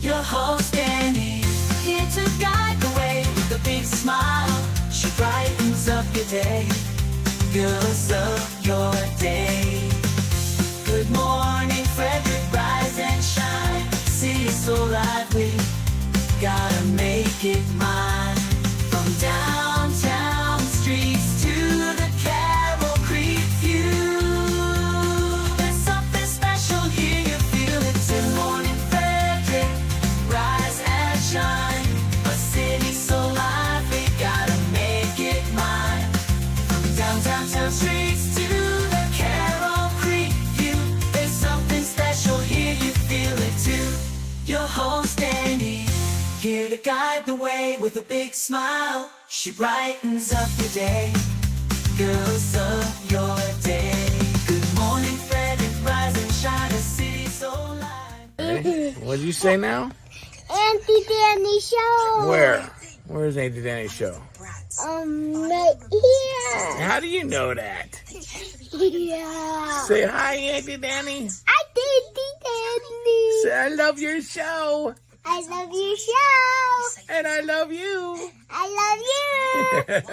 Your host Dani, here to guide the way with a big smile. She brightens up your day, girls of your day. Good morning Frederick, rise and shine. City's so lively, gotta make it mine. From downtown streets to the Carroll Creek view, there's something special here, you feel it. Good morning Frederick, rise and shine. A city so lively, gotta make it mine. From downtown streets to the Carroll Creek view, there's something special here, you feel it too. Your host Dani, here to guide the way with a big smile. She brightens up your day, girls of your day. Good morning Frederick, rise and shine. A city so live. What did you say now? Auntie Dani show. Where? Where's Auntie Dani's show? Right here. How do you know that? Yeah. Say hi, Auntie Dani. Auntie Dani. Say I love your show. I love your show. And I love you. I love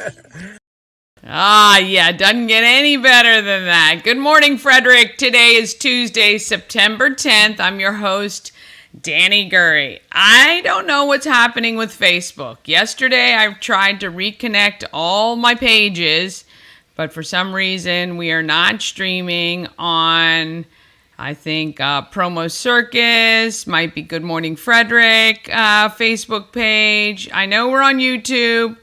you. Yeah, doesn't get any better than that. Good morning, Frederick. Today is Tuesday, September 10th. I'm your host, Dani Gurry. I don't know what's happening with Facebook. Yesterday, I tried to reconnect all my pages, but for some reason, we are not streaming on, I think, Promo Circus, might be Good Morning Frederick Facebook page. I know we're on YouTube.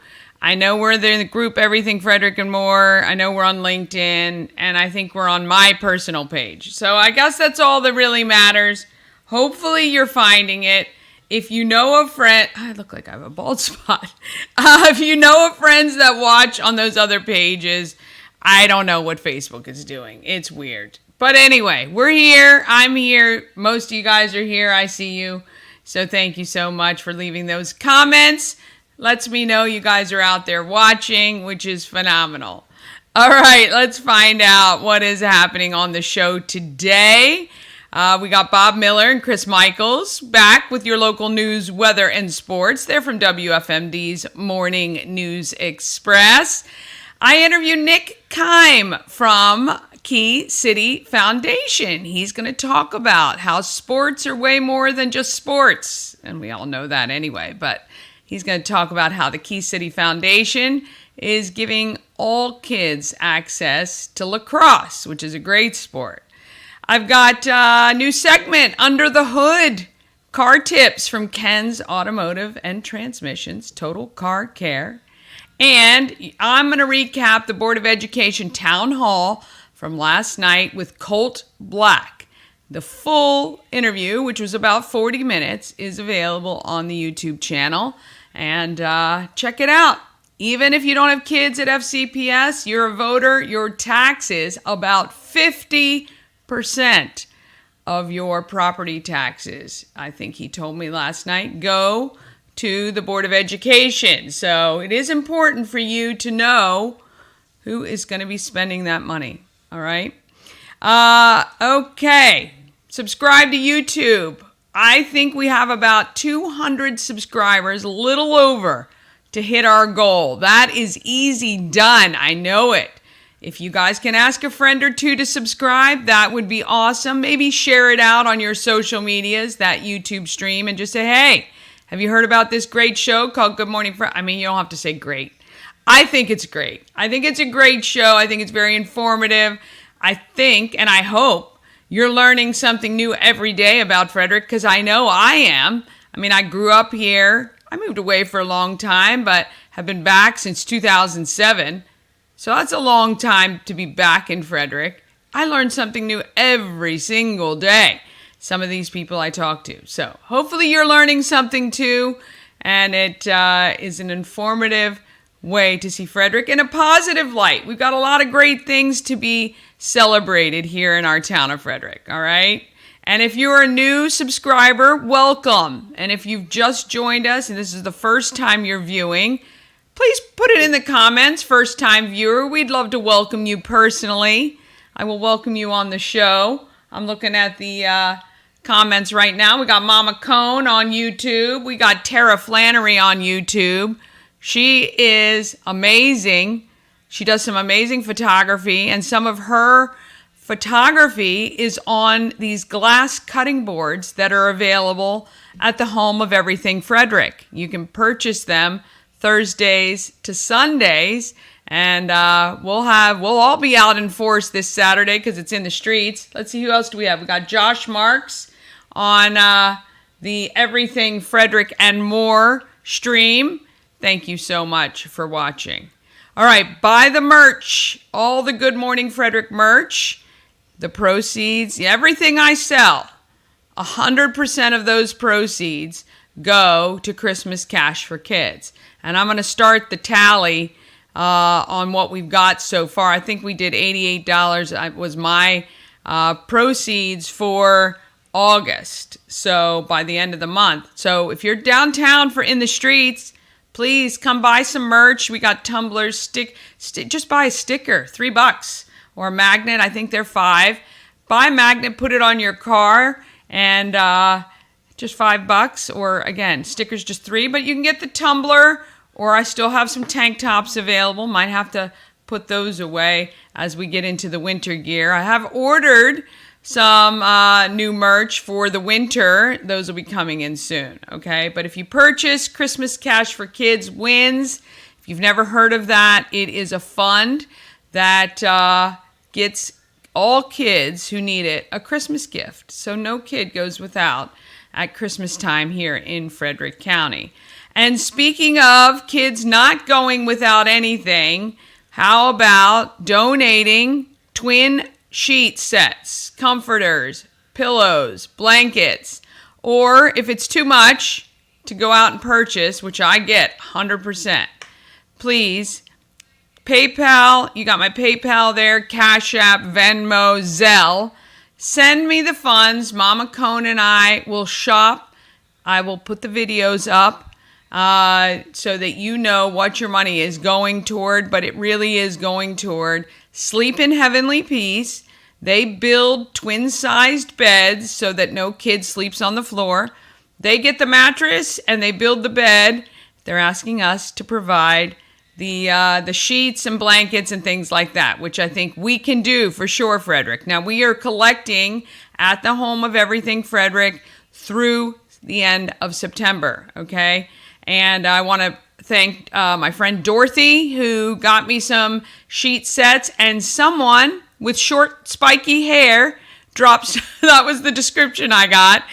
I know we're in the group Everything Frederick and More. I know we're on LinkedIn, and I think we're on my personal page. So I guess that's all that really matters. Hopefully you're finding it. If you know a friend, I look like I have a bald spot. If you know of friends that watch on those other pages, I don't know what Facebook is doing. It's weird. But anyway, we're here. I'm here. Most of you guys are here. I see you. So thank you so much for leaving those comments. Lets me know you guys are out there watching, which is phenomenal. All right, let's find out what is happening on the show today. We got Bob Miller and Chris Michaels back with your local news, weather, and sports. They're from WFMD's Morning News Express. I interviewed Nick Kiem from Key City Foundation. He's going to talk about how sports are way more than just sports. And we all know that anyway, but he's going to talk about how the Key City Foundation is giving all kids access to lacrosse, which is a great sport. I've got a new segment, Under the Hood, car tips from Ken's Automotive and Transmissions, Total Car Care. And I'm going to recap the Board of Education Town Hall from last night with Colt Black. The full interview, which was about 40 minutes, is available on the YouTube channel. And check it out. Even if you don't have kids at FCPS, you're a voter, your taxes, about 50% of your property taxes, I think he told me last night, go to the Board of Education. So it is important for you to know who is going to be spending that money. All right. Okay. Subscribe to YouTube. I think we have about 200 subscribers, a little over, to hit our goal. That is easy done. I know it. If you guys can ask a friend or two to subscribe, that would be awesome. Maybe share it out on your social medias, that YouTube stream, and just say, hey, have you heard about this great show called Good Morning Frederick? I mean, you don't have to say great. I think it's great. I think it's a great show. I think it's very informative. I think, and I hope, you're learning something new every day about Frederick, because I know I am. I mean, I grew up here. I moved away for a long time, but have been back since 2007. So that's a long time to be back in Frederick. I learn something new every single day. Some of these people I talk to. So hopefully you're learning something too. And it is an informative way to see Frederick in a positive light. We've got a lot of great things to be celebrated here in our town of Frederick. All right. And if you're a new subscriber, welcome. And if you've just joined us and this is the first time you're viewing, please put it in the comments, first time viewer. We'd love to welcome you personally. I will welcome you on the show. I'm looking at the comments right now. We got Mama Cone on YouTube. We got Tara Flannery on YouTube. She is amazing. She does some amazing photography, and some of her photography is on these glass cutting boards that are available at the Home of Everything Frederick. You can purchase them Thursdays to Sundays, and we'll all be out in force this Saturday because it's in the streets. Let's see, who else do we have? We got Josh Marks on the Everything Frederick and More stream. Thank you so much for watching. All right, buy the merch, all the Good Morning Frederick merch. The proceeds, everything I sell, 100% of those proceeds go to Christmas Cash for Kids. And I'm going to start the tally on what we've got so far. I think we did $88 was my proceeds for August. So by the end of the month. So if you're downtown for In the Streets, please come buy some merch. We got tumblers, just buy a sticker, $3. Or a magnet, I think they're $5. Buy a magnet, put it on your car, and just $5. Or again, stickers just $3. But you can get the tumbler, or I still have some tank tops available. Might have to put those away as we get into the winter gear. I have ordered some new merch for the winter. Those will be coming in soon, okay? But if you purchase Christmas Cash for Kids Wins, if you've never heard of that, it is a fund that gets all kids who need it a Christmas gift. So no kid goes without at Christmas time here in Frederick County. And speaking of kids not going without anything, how about donating twin sheet sets, comforters, pillows, blankets, or if it's too much to go out and purchase, which I get 100%, please PayPal, you got my PayPal there, Cash App, Venmo, Zelle. Send me the funds. Mama Cone and I will shop. I will put the videos up so that you know what your money is going toward, but it really is going toward Sleep in Heavenly Peace. They build twin-sized beds so that no kid sleeps on the floor. They get the mattress and they build the bed. They're asking us to provide the sheets and blankets and things like that, which I think we can do for sure, Frederick. Now, we are collecting at the Home of Everything Frederick through the end of September, okay? And I want to thank my friend Dorothy, who got me some sheet sets, and someone with short, spiky hair dropped, that was the description I got,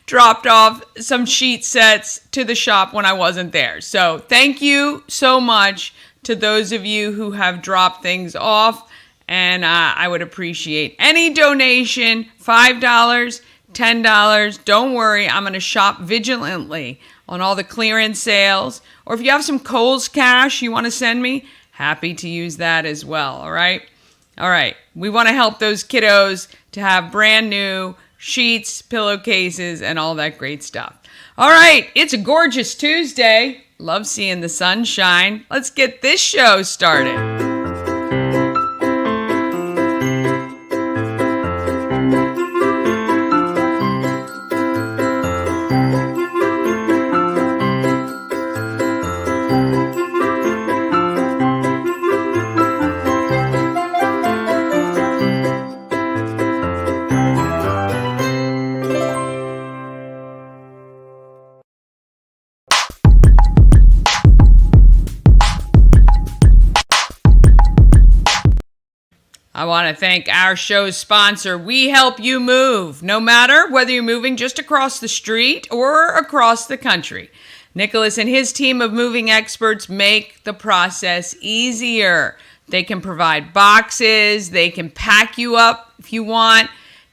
dropped off some sheet sets to the shop when I wasn't there. So thank you so much to those of you who have dropped things off, and I would appreciate any donation, $5, $10. Don't worry, I'm going to shop vigilantly on all the clearance sales. Or if you have some Kohl's cash you want to send me, happy to use that as well, all right? All right, we want to help those kiddos to have brand new sheets, pillowcases, and all that great stuff. All right, it's a gorgeous Tuesday. Love seeing the sun shine. Let's get this show started. I want to thank our show's sponsor, We Help You Move, no matter whether you're moving just across the street or across the country. Nicholas and his team of moving experts make the process easier. They can provide boxes, they can pack you up if you want.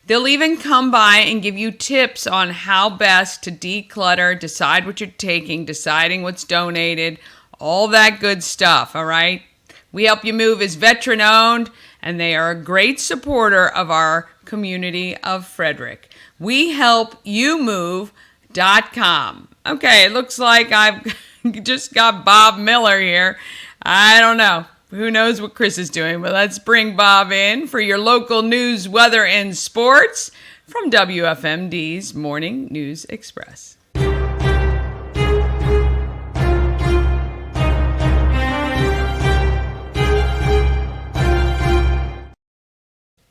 They'll even come by and give you tips on how best to declutter, decide what you're taking, deciding what's donated, all that good stuff, all right? We Help You Move is veteran-owned, and they are a great supporter of our community of Frederick. WeHelpYouMove.com. Okay, it looks like I've just got Bob Miller here. I don't know. Who knows what Chris is doing, but let's bring Bob in for your local news, weather, and sports from WFMD's Morning News Express.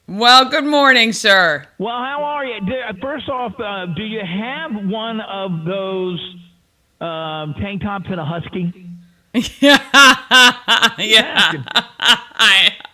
Well, good morning, sir. Well, how are you? First off, do you have one of those tank tops in a husky? Yeah,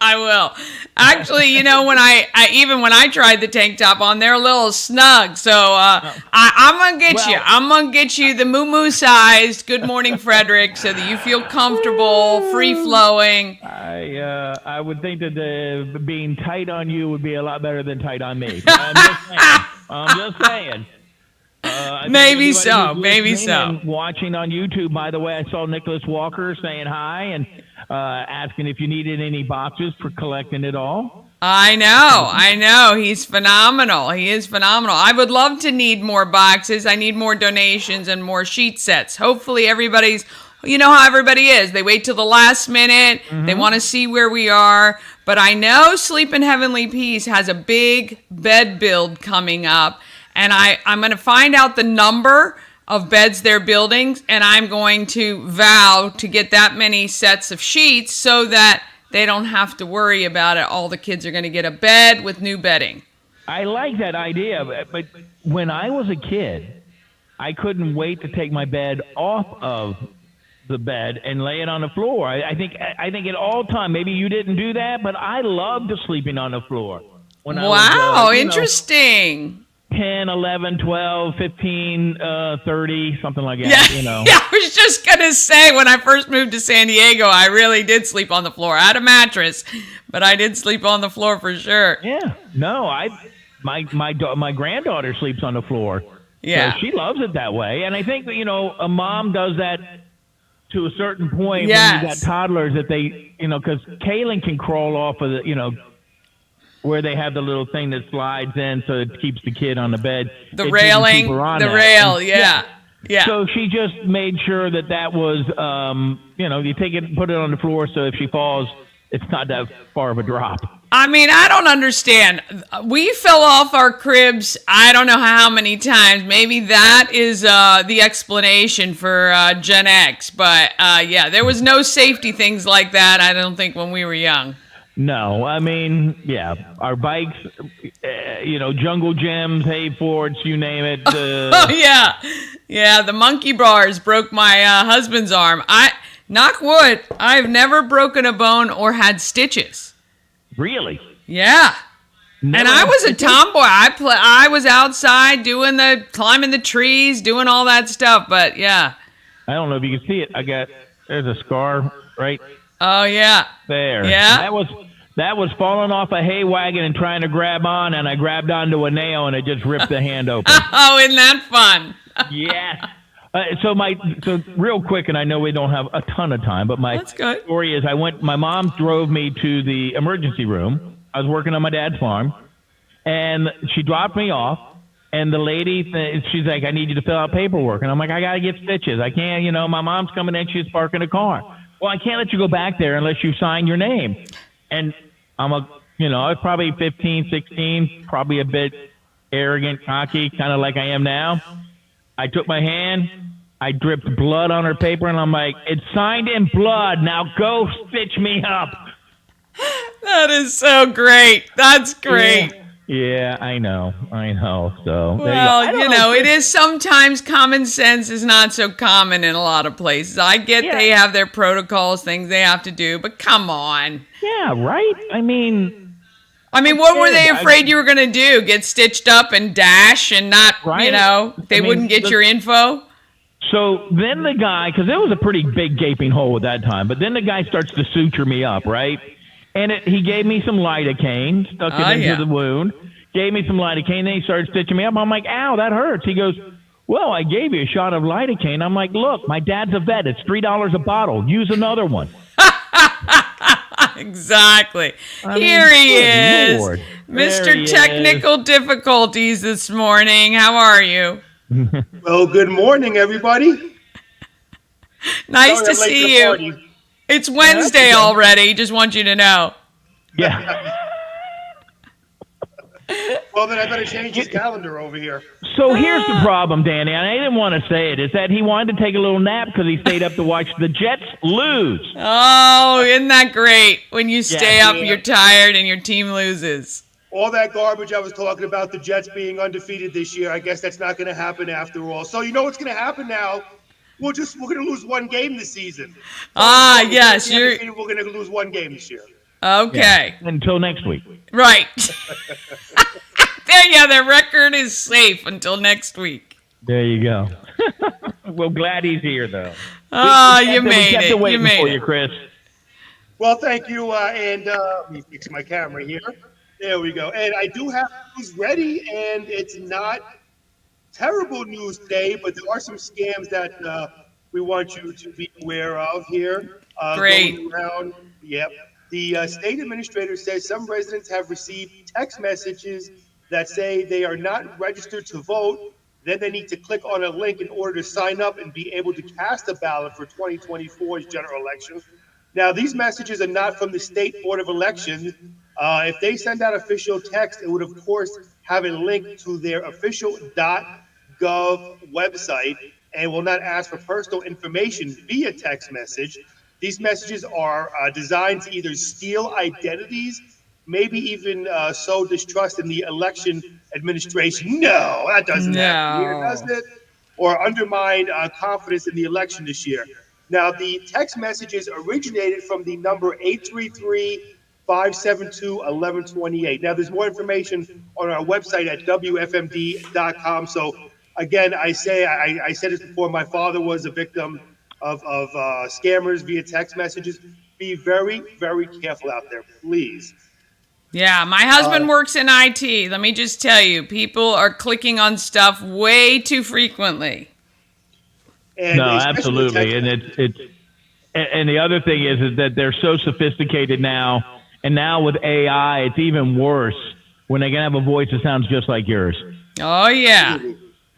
I will. Actually, you know, when I tried the tank top on, they're a little snug. So I'm gonna get you. I'm gonna get you the moo sized Good Morning Frederick, so that you feel comfortable, free flowing. I would think that being tight on you would be a lot better than tight on me. I'm just saying. Maybe so. Maybe so. Watching on YouTube, by the way, I saw Nicholas Walker saying hi and asking if you needed any boxes for collecting it all. I know. He's phenomenal. He is phenomenal. I would love to need more boxes. I need more donations and more sheet sets. Hopefully everybody's, you know how everybody is. They wait till the last minute. Mm-hmm. They want to see where we are. But I know Sleep in Heavenly Peace has a big bed build coming up. And I'm going to find out the number of beds they're building, and I'm going to vow to get that many sets of sheets so that they don't have to worry about it. All the kids are going to get a bed with new bedding. I like that idea, but when I was a kid, I couldn't wait to take my bed off of the bed and lay it on the floor. I think at all time, maybe you didn't do that, but I loved sleeping on the floor. When I was, interesting. 10, 11, 12, 15, 30, something like that, Yeah, you know. Yeah, I was just going to say, when I first moved to San Diego, I really did sleep on the floor. I had a mattress, but I did sleep on the floor for sure. Yeah. No, my granddaughter sleeps on the floor. Yeah. So she loves it that way. And I think that, you know, a mom does that to a certain point Yes. when you got toddlers that they, you know, because Kaylin can crawl off of the, you know, where they have the little thing that slides in so it keeps the kid on the bed. The railing, rail, yeah. So she just made sure that was, you know, you take it and put it on the floor so if she falls, it's not that far of a drop. I mean, I don't understand. We fell off our cribs, I don't know how many times. Maybe that is the explanation for Gen X. But, yeah, there was no safety things like that, I don't think, when we were young. No, I mean, yeah, our bikes, you know, jungle gyms, hay forts, you name it. Oh, yeah. Yeah, the monkey bars broke my husband's arm. Knock wood, I've never broken a bone or had stitches. Really? Yeah. And I was a tomboy. I was outside climbing the trees, doing all that stuff, but yeah. I don't know if you can see it. There's a scar right Oh, yeah. there. Yeah. That was falling off a hay wagon and trying to grab on, and I grabbed onto a nail, and it just ripped the hand open. Oh, isn't that fun? Yes. So real quick, and I know we don't have a ton of time, but my story is my mom drove me to the emergency room. I was working on my dad's farm, and she dropped me off, and the lady, she's like, I need you to fill out paperwork. And I'm like, I got to get stitches. I can't, you know, my mom's coming in, she's parking a car. Well, I can't let you go back there unless you sign your name. And I was probably 15, 16, probably a bit arrogant, cocky, kind of like I am now. I took my hand, I dripped blood on her paper, and I'm like, it's signed in blood. Now go stitch me up. That is so great. That's great. Yeah, I know. So, well, you know, it is sometimes common sense is not so common in a lot of places. I get they have their protocols, things they have to do, but come on. Yeah, right? I mean, what were they afraid you were going to do? Get stitched up and dash and not, you know, they wouldn't get your info? So then the guy, because there was a pretty big gaping hole at that time, but then the guy starts to suture me up, right? And he gave me some lidocaine, stuck it into the wound, gave me some lidocaine, then he started stitching me up. I'm like, ow, that hurts. He goes, well, I gave you a shot of lidocaine. I'm like, look, my dad's a vet. It's $3 a bottle. Use another one. Exactly. Here he is. Lord. Mr. Technical Difficulties this morning. How are you? Well, good morning, everybody. Nice to see you. Party. It's Wednesday already. Just want you to know. Yeah. Well, then I better change his calendar over here. So here's the problem, Danny, and I didn't want to say it, is that he wanted to take a little nap because he stayed up to watch the Jets lose. Oh, isn't that great? When you stay up, you're tired, and your team loses. All that garbage I was talking about, the Jets being undefeated this year, I guess that's not going to happen after all. So you know what's going to happen now? We're going to lose one game this season. Yes, we're going to lose one game this year. Okay. Yeah, until next week. Right. Their record is safe until next week. There you go. Well, glad he's here, though. Oh, you made it. You made it, Chris. Well, thank you. And let me fix my camera here. There we go. And I do have news ready, and it's not terrible news today, but there are some scams that we want you to be aware of here. Great. Going around. Yep. The state administrator says some residents have received text messages that say they are not registered to vote. Then they need to click on a link in order to sign up and be able to cast a ballot for 2024's general election. Now, these messages are not from the State Board of Elections. If they send out official text, it would, of course, have a link to their official .gov website and will not ask for personal information via text message. These messages are designed to either steal identities, maybe even sow distrust in the election administration. No, that doesn't happen here, does it? Or undermine confidence in the election this year. Now, the text messages originated from the number 833-572-1128. Now, there's more information on our website at WFMD.com. So, again, I said it before, my father was a victim of scammers via text messages. Be very, very careful out there, please. Yeah, my husband works in IT. Let me just tell you, people are clicking on stuff way too frequently. No, absolutely, and and the other thing is that they're so sophisticated now, and now with AI, it's even worse when they can have a voice that sounds just like yours. Oh yeah,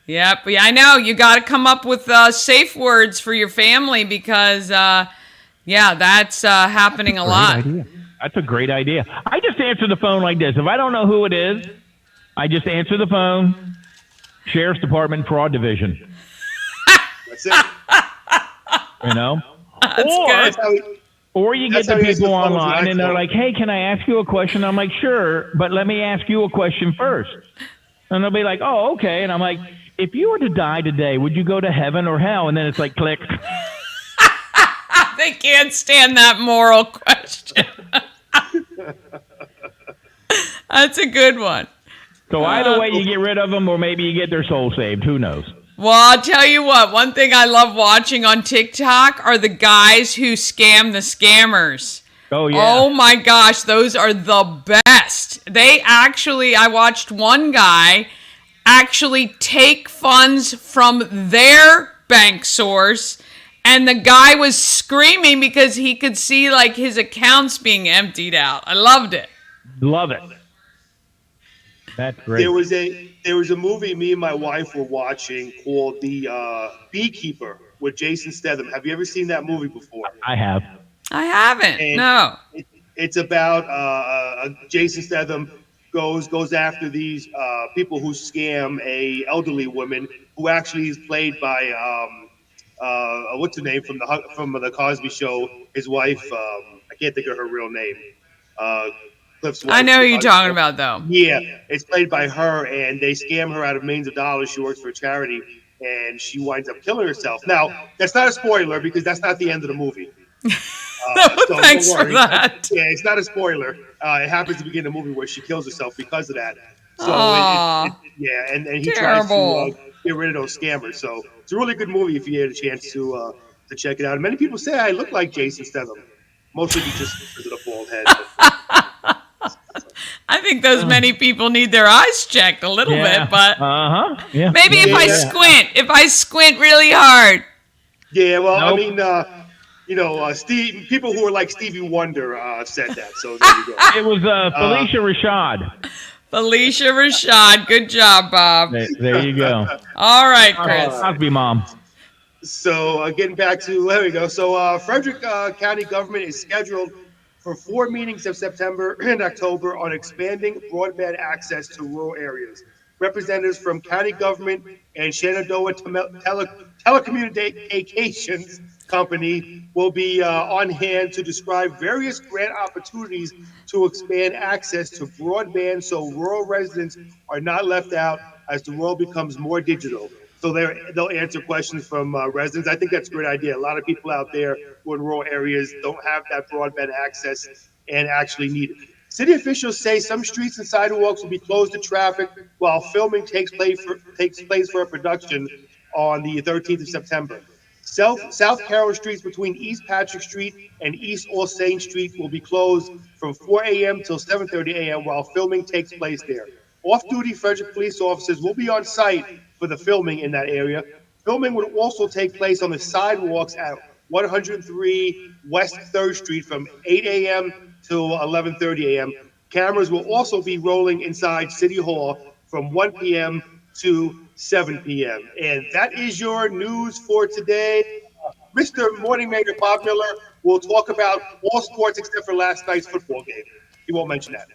yep. Yeah, I know. You got to come up with safe words for your family because, that's happening a lot. Idea. That's a great idea. I just answer the phone like this. If I don't know who it is, I just answer the phone. Sheriff's Department Fraud Division. That's it. You know? That's good. Or you get the people online and they're like, hey, can I ask you a question? I'm like, sure, but let me ask you a question first. And they'll be like, oh, okay. And I'm like, if you were to die today, would you go to heaven or hell? And then it's like, click. They can't stand that moral question. That's a good one. So either way, you get rid of them or maybe you get their soul saved. Who knows? Well, I'll tell you what. One thing I love watching on TikTok are the guys who scam the scammers. Oh, yeah. Oh, my gosh. Those are the best. I watched one guy actually take funds from their bank source, and the guy was screaming because he could see, like, his accounts being emptied out. I loved it. Love it. That's great. There was a movie me and my wife were watching called The Beekeeper with Jason Statham. Have you ever seen that movie before? I have. I haven't. No. It's about Jason Statham goes after these people who scam a elderly woman who actually is played by what's her name from the Cosby Show? His wife. I can't think of her real name. Cliff's wife. I know who you're talking about, though. Yeah, it's played by her, and they scam her out of millions of dollars. She works for a charity, and she winds up killing herself. Now, that's not a spoiler because that's not the end of the movie. Thanks for that. Yeah, it's not a spoiler. It happens to begin the movie where she kills herself because of that. So, and he tries to get rid of those scammers. So it's a really good movie if you had a chance to check it out. And many people say I look like Jason Statham, mostly just because of the bald head. I think those many people need their eyes checked a little bit, but maybe if I squint really hard. Yeah, well, nope. I mean, people who are like Stevie Wonder said that. So there you go. It was Felicia Rashad. Felicia Rashad. Good job, Bob. There you go. All right, Chris. Cosby mom. So getting back to, there we go. So Frederick County government is scheduled for 4 meetings of September and October on expanding broadband access to rural areas. Representatives from county government and Shenandoah Telecommunications Company will be on hand to describe various grant opportunities to expand access to broadband so rural residents are not left out as the world becomes more digital. So they'll answer questions from residents. I think that's a great idea. A lot of people out there who are in rural areas don't have that broadband access and actually need it. City officials say some streets and sidewalks will be closed to traffic while filming takes place for a production on the 13th of September. South Carroll streets between East Patrick Street and East All Saints Street will be closed from 4 a.m. till 7:30 a.m. while filming takes place there. Off-duty Frederick police officers will be on site for the filming in that area. Filming would also take place on the sidewalks at 103 West 3rd Street from 8 a.m. to 11:30 a.m. Cameras will also be rolling inside City Hall from 1 p.m. to 7 p.m. And that is your news for today. Mr. Morning Mayor Bob Miller will talk about all sports except for last night's football game. He won't mention that.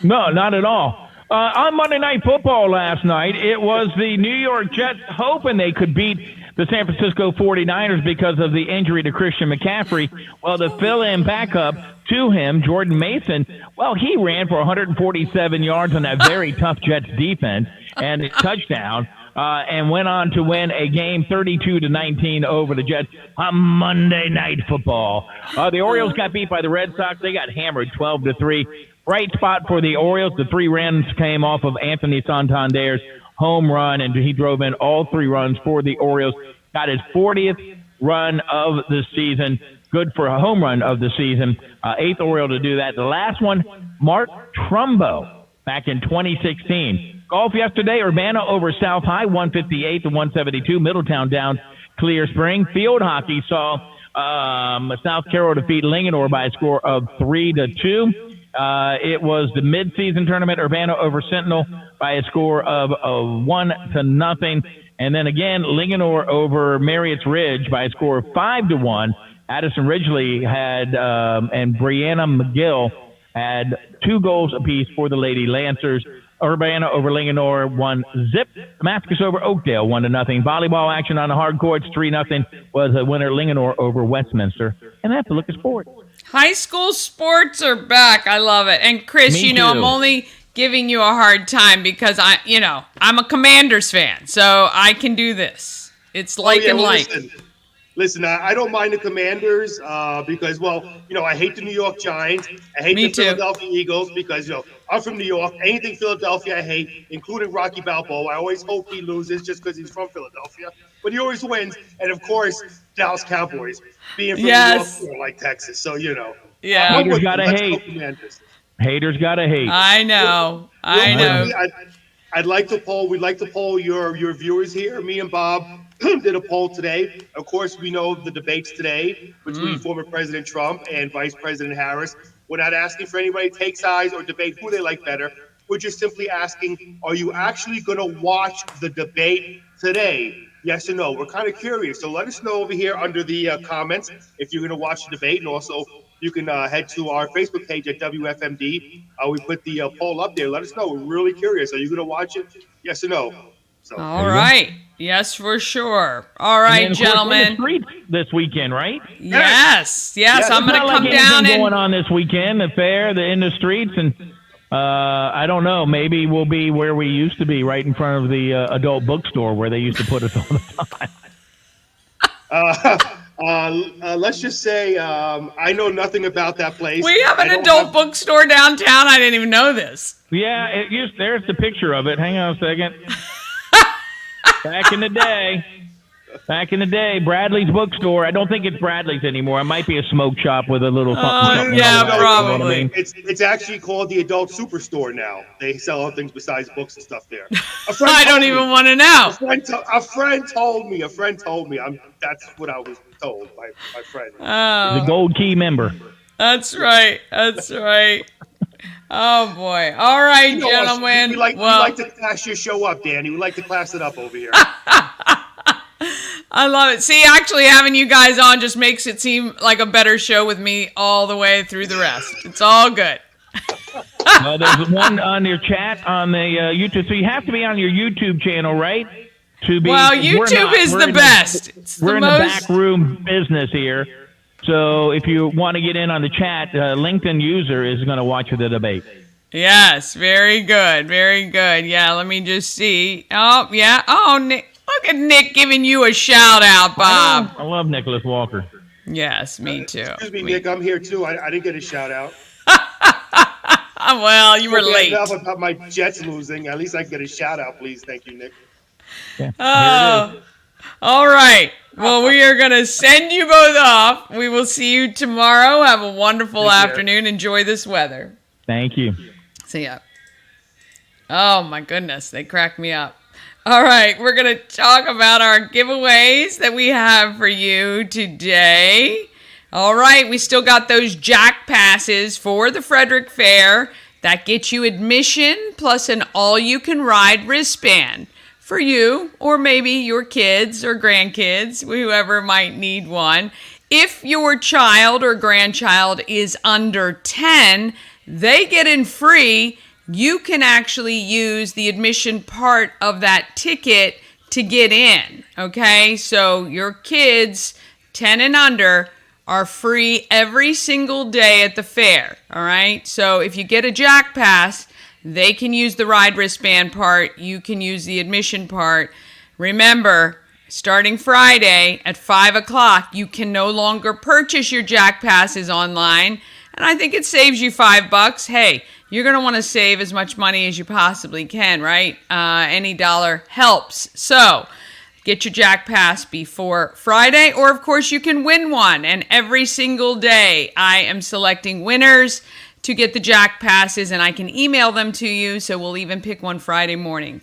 No, not at all. On Monday Night Football last night, it was the New York Jets hoping they could beat the San Francisco 49ers because of the injury to Christian McCaffrey. Well, the fill-in backup to him, Jordan Mason, well, he ran for 147 yards on that very tough Jets defense and a touchdown, and went on to win a game 32-19 over the Jets on Monday Night Football. The Orioles got beat by the Red Sox. They got hammered 12-3. Bright spot for the Orioles. The 3 runs came off of Anthony Santander's home run, and he drove in all 3 runs for the Orioles. Got his 40th run of the season. Good for a home run of the season. 8th Oriole to do that. The last one, Mark Trumbo, back in 2016. Golf yesterday, Urbana over South High, 158-172. Middletown down Clear Spring. Field hockey saw South Carroll defeat Linganore by a score of 3-2. It was the mid-season tournament, Urbana over Sentinel by a score of 1-0. And then again, Linganore over Marriott's Ridge by a score of 5-1. Addison Ridgely had, and Brianna McGill had 2 goals apiece for the Lady Lancers. Urbana over Linganore 1-0. Damascus over Oakdale 1-0. Volleyball action on the hard courts 3-0 was a winner. Linganore over Westminster. And that's a look at sports. High school sports are back. I love it. And Chris, Me too. I'm only giving you a hard time because I'm a Commanders fan, so I can do this. It's like and like. Listen, I don't mind the Commanders because, I hate the New York Giants. I hate the Philadelphia Eagles because, I'm from New York. Anything Philadelphia I hate, including Rocky Balboa. I always hope he loses just because he's from Philadelphia. But he always wins. And, of course, Dallas Cowboys being from New York, like Texas. So, Yeah. Haters gotta hate. Haters gotta hate. I know. I'd like to poll. We'd like to poll your viewers here. Me and Bob did a poll today. Of course, we know the debates today between former President Trump and Vice President Harris. We're not asking for anybody to take sides or debate who they like better. We're just simply asking, are you actually going to watch the debate today? Yes or no? We're kind of curious. So let us know over here under the comments if you're going to watch the debate. And also, you can head to our Facebook page at WFMD. We put the poll up there. Let us know. We're really curious. Are you going to watch it? Yes or no? So, all right. Yes, for sure. All right, gentlemen. This weekend, right? Yes. I'm going to come down and going on this weekend. The fair, in the streets, and I don't know. Maybe we'll be where we used to be, right in front of the adult bookstore where they used to put us all the time. Let's just say I know nothing about that place. We have an adult bookstore downtown. I didn't even know this. Yeah, there's the picture of it. Hang on a second. Back in the day, Bradley's bookstore. I don't think it's Bradley's anymore. It might be a smoke shop with a little something. Probably. It's actually called the Adult Superstore now. They sell other things besides books and stuff there. I don't even want to know. A friend told me. That's what I was told by my friend. The Gold Key member. That's right. Oh, boy. All right, gentlemen. We like to class your show up, Danny. We like to class it up over here. I love it. See, actually having you guys on just makes it seem like a better show with me all the way through the rest. It's all good. Well, there's one on your chat on the YouTube. So you have to be on your YouTube channel, right? Well, YouTube is the best. We're in the back room business here. So if you want to get in on the chat, LinkedIn user is going to watch the debate. Yes, very good. Very good. Yeah, let me just see. Oh, yeah. Oh, Nick. Look at Nick giving you a shout out, Bob. I love Nicholas Walker. Yes, me too. Excuse me, Nick. I'm here too. I didn't get a shout out. Well, you were late. Enough about my Jets losing. At least I can get a shout out, please. Thank you, Nick. Yeah, oh, all right. Well, we are going to send you both off. We will see you tomorrow. Have a wonderful afternoon. Enjoy this weather. Thank you. See ya. Oh, my goodness. They crack me up. All right. We're going to talk about our giveaways that we have for you today. All right. We still got those Jack passes for the Frederick Fair. That gets you admission plus an all-you-can-ride wristband for you or maybe your kids or grandkids, whoever might need one. If your child or grandchild is under 10, they get in free. You can actually use the admission part of that ticket to get in, okay? So your kids, 10 and under, are free every single day at the fair, all right? So if you get a Jack Pass, they can use the ride wristband part. You can use the admission part. Remember, starting Friday at 5 o'clock, you can no longer purchase your Jack Passes online. And I think it saves you $5. Hey, you're going to want to save as much money as you possibly can, right? Any dollar helps. So get your Jack Pass before Friday, or of course you can win one. And every single day I am selecting winners to get the Jack Passes, and I can email them to you, so we'll even pick one Friday morning.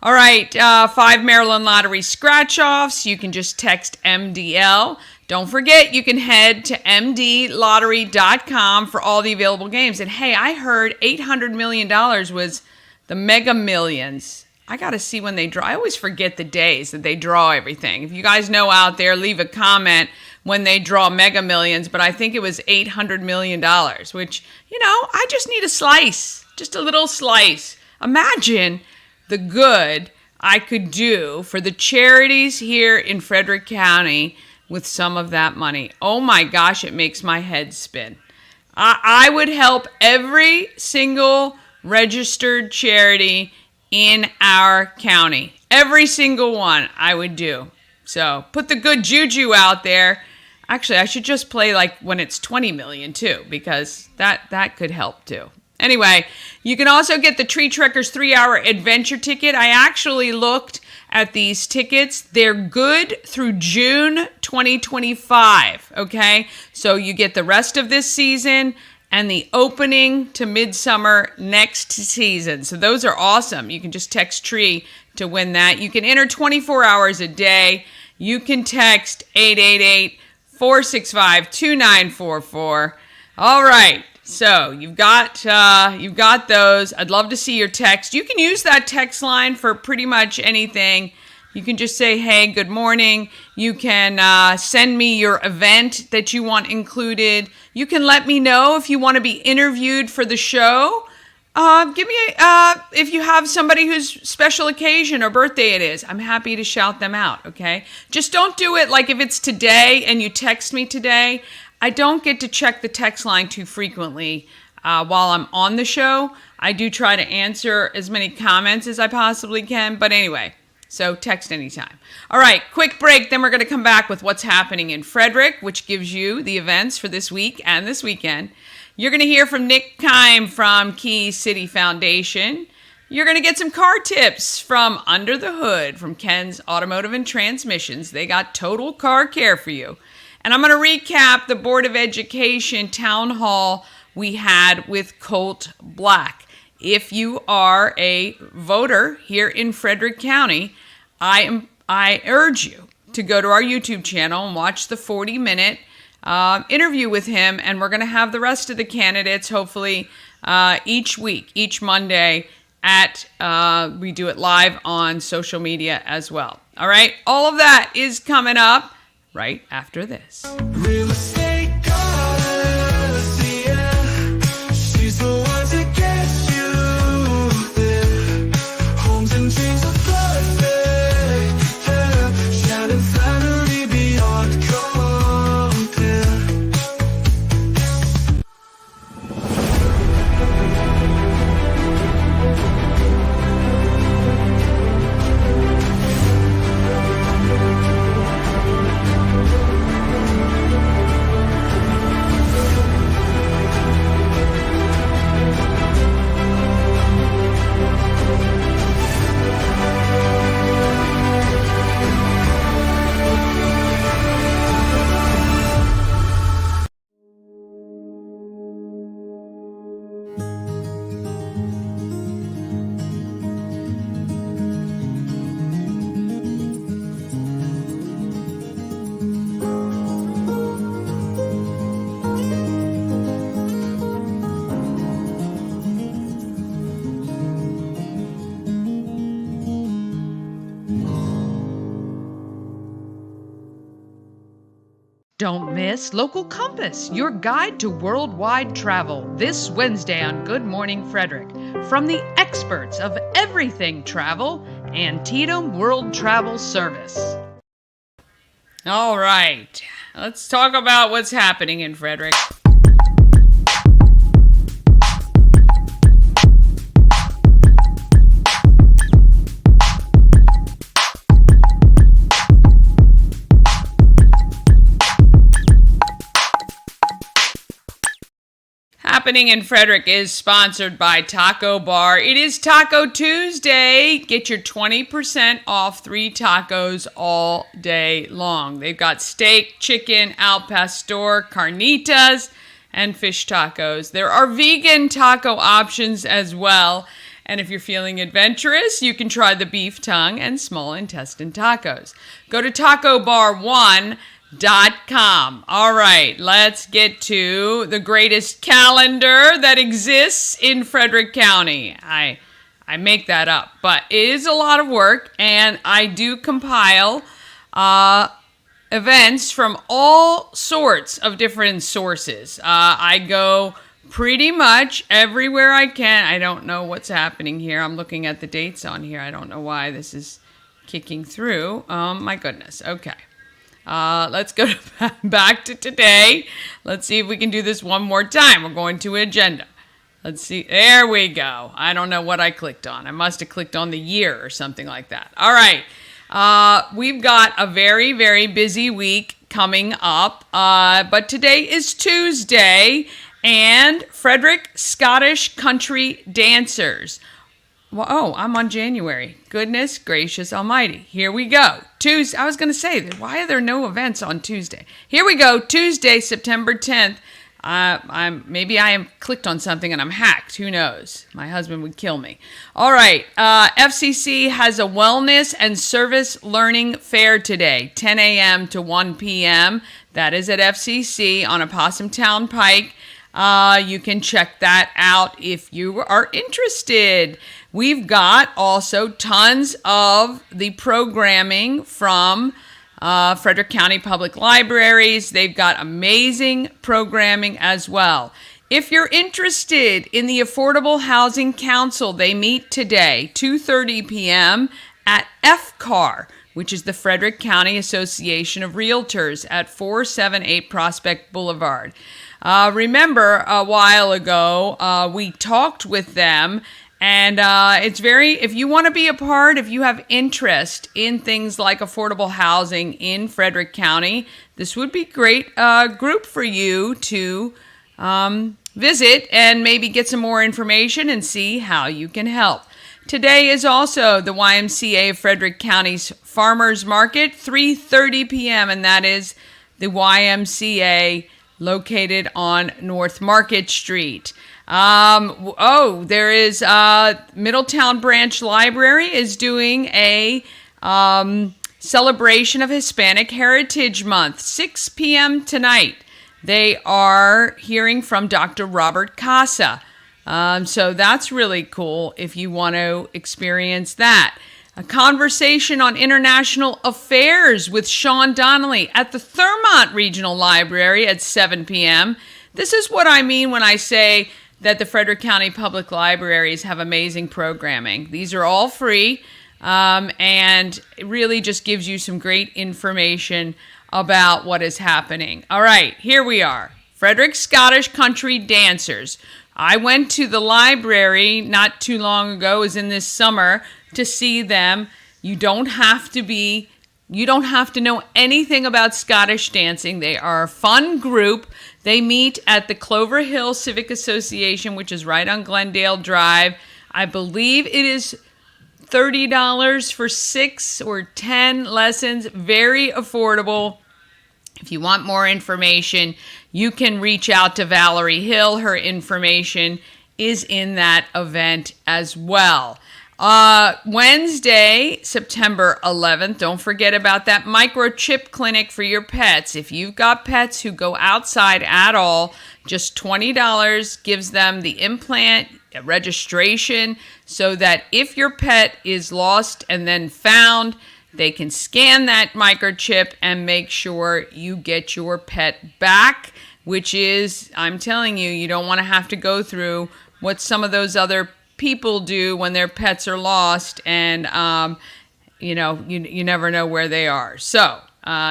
All right, 5 Maryland Lottery scratch-offs. You can just text MDL. Don't forget, you can head to mdlottery.com for all the available games. And hey, I heard $800 million was the Mega Millions. I got to see when they draw. I always forget the days that they draw everything. If you guys know out there, leave a comment when they draw Mega Millions. But I think it was $800 million, which, you know, I just need a slice, just a little slice. Imagine the good I could do for the charities here in Frederick County with some of that money. Oh my gosh, it makes my head spin. I would help every single registered charity in our county. Every single one I would do. So put the good juju out there. Actually, I should just play like when it's 20 million too, because that could help too. Anyway, you can also get the Tree Trekkers 3-hour adventure ticket. I actually looked at these tickets. They're good through June 2025, okay? So you get the rest of this season and the opening to midsummer next season. So those are awesome. You can just text Tree to win that. You can enter 24 hours a day. You can text 888-465-2944. All right. So you've got those. I'd love to see your text. You can use that text line for pretty much anything. You can just say, hey, good morning. You can send me your event that you want included. You can let me know if you want to be interviewed for the show. Give me if you have somebody whose special occasion or birthday it is. I'm happy to shout them out, okay? Just don't do it like if it's today and you text me today. I don't get to check the text line too frequently while I'm on the show. I do try to answer as many comments as I possibly can. But anyway, so text anytime. All right, quick break. Then we're going to come back with what's happening in Frederick, which gives you the events for this week and this weekend. You're going to hear from Nick Kiem from Key City Foundation. You're going to get some car tips from Under the Hood from Ken's Automotive and Transmissions. They got total car care for you. And I'm going to recap the Board of Education town hall we had with Colt Black. If you are a voter here in Frederick County, I urge you to go to our YouTube channel and watch the 40-minute interview with him. And we're going to have the rest of the candidates, hopefully, each week, each Monday we do it live on social media as well. All right, all of that is coming up right after this. Real estate goddess, yeah. She's the one to get you there. Homes and dreams are perfect, yeah. Shining family beyond compare. Don't miss Local Compass, your guide to worldwide travel, this Wednesday on Good Morning Frederick. From the experts of everything travel, Antietam World Travel Service. All right, let's talk about what's happening in Frederick. Happening in Frederick is sponsored by Taco Bar. It is Taco Tuesday. Get your 20% off 3 tacos all day long. They've got steak, chicken, al pastor, carnitas, and fish tacos. There are vegan taco options as well. And if you're feeling adventurous, you can try the beef tongue and small intestine tacos. Go to tacobar1.com. All right, let's get to the greatest calendar that exists in Frederick County. I make that up, but it is a lot of work, and I do compile events from all sorts of different sources. I go pretty much everywhere I can. I don't know what's happening here. I'm looking at the dates on here. I don't know why this is kicking through. My goodness. Okay. Let's go back to today. Let's see if we can do this one more time. We're going to agenda. Let's see. There we go. I don't know what I clicked on. I must have clicked on the year or something like that. All right. We've got a very, very busy week coming up. But today is Tuesday, and Frederick Scottish Country Dancers. Well, oh, I'm on January. Goodness gracious almighty. Here we go. Tuesday. I was going to say, why are there no events on Tuesday? Here we go. Tuesday, September 10th. Maybe I am clicked on something and I'm hacked. Who knows? My husband would kill me. All right. FCC has a wellness and service learning fair today, 10 a.m. to 1 p.m. That is at FCC on Opossum Town Pike. You can check that out if you are interested. We've got also tons of the programming from Frederick County Public Libraries. They've got amazing programming as well. If you're interested in the Affordable Housing Council, they meet today, 2:30 p.m. at FCAR, which is the Frederick County Association of Realtors at 478 Prospect Boulevard. Remember a while ago, we talked with them, and it's if you want to be a part, if you have interest in things like affordable housing in Frederick County, this would be a great group for you to visit and maybe get some more information and see how you can help. Today is also the YMCA of Frederick County's Farmers Market, 3:30 p.m., and that is the YMCA located on North Market Street. There is Middletown Branch Library is doing a celebration of Hispanic Heritage Month, 6 p.m. tonight. They are hearing from Dr. Robert Casa. So that's really cool if you want to experience that. A conversation on international affairs with Sean Donnelly at the Thurmont Regional Library at 7 p.m. This is what I mean when I say that the Frederick County Public Libraries have amazing programming. These are all free, and it really just gives you some great information about what is happening. All right, here we are. Frederick Scottish Country Dancers. I went to the library not too long ago, it was in this summer, to see them. You don't have to know anything about Scottish dancing. They are a fun group. They meet at the Clover Hill Civic Association, which is right on Glendale Drive. I believe it is $30 for 6 or 10 lessons. Very affordable. If you want more information, you can reach out to Valerie Hill. Her information is in that event as well. Wednesday, September 11th, don't forget about that microchip clinic for your pets. If you've got pets who go outside at all, just $20 gives them the implant registration so that if your pet is lost and then found, they can scan that microchip and make sure you get your pet back, which is, I'm telling you, you don't want to have to go through what some of those other people do when their pets are lost, and you never know where they are. So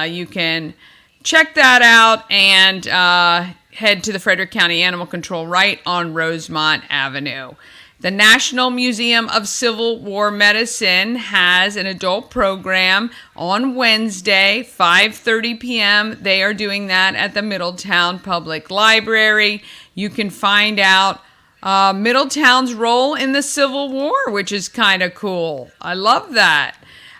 you can check that out and head to the Frederick County Animal Control right on Rosemont Avenue. The National Museum of Civil War Medicine has an adult program on Wednesday, 5:30 p.m. They are doing that at the Middletown Public Library. You can find out Middletown's role in the Civil War, which is kind of cool. I love that.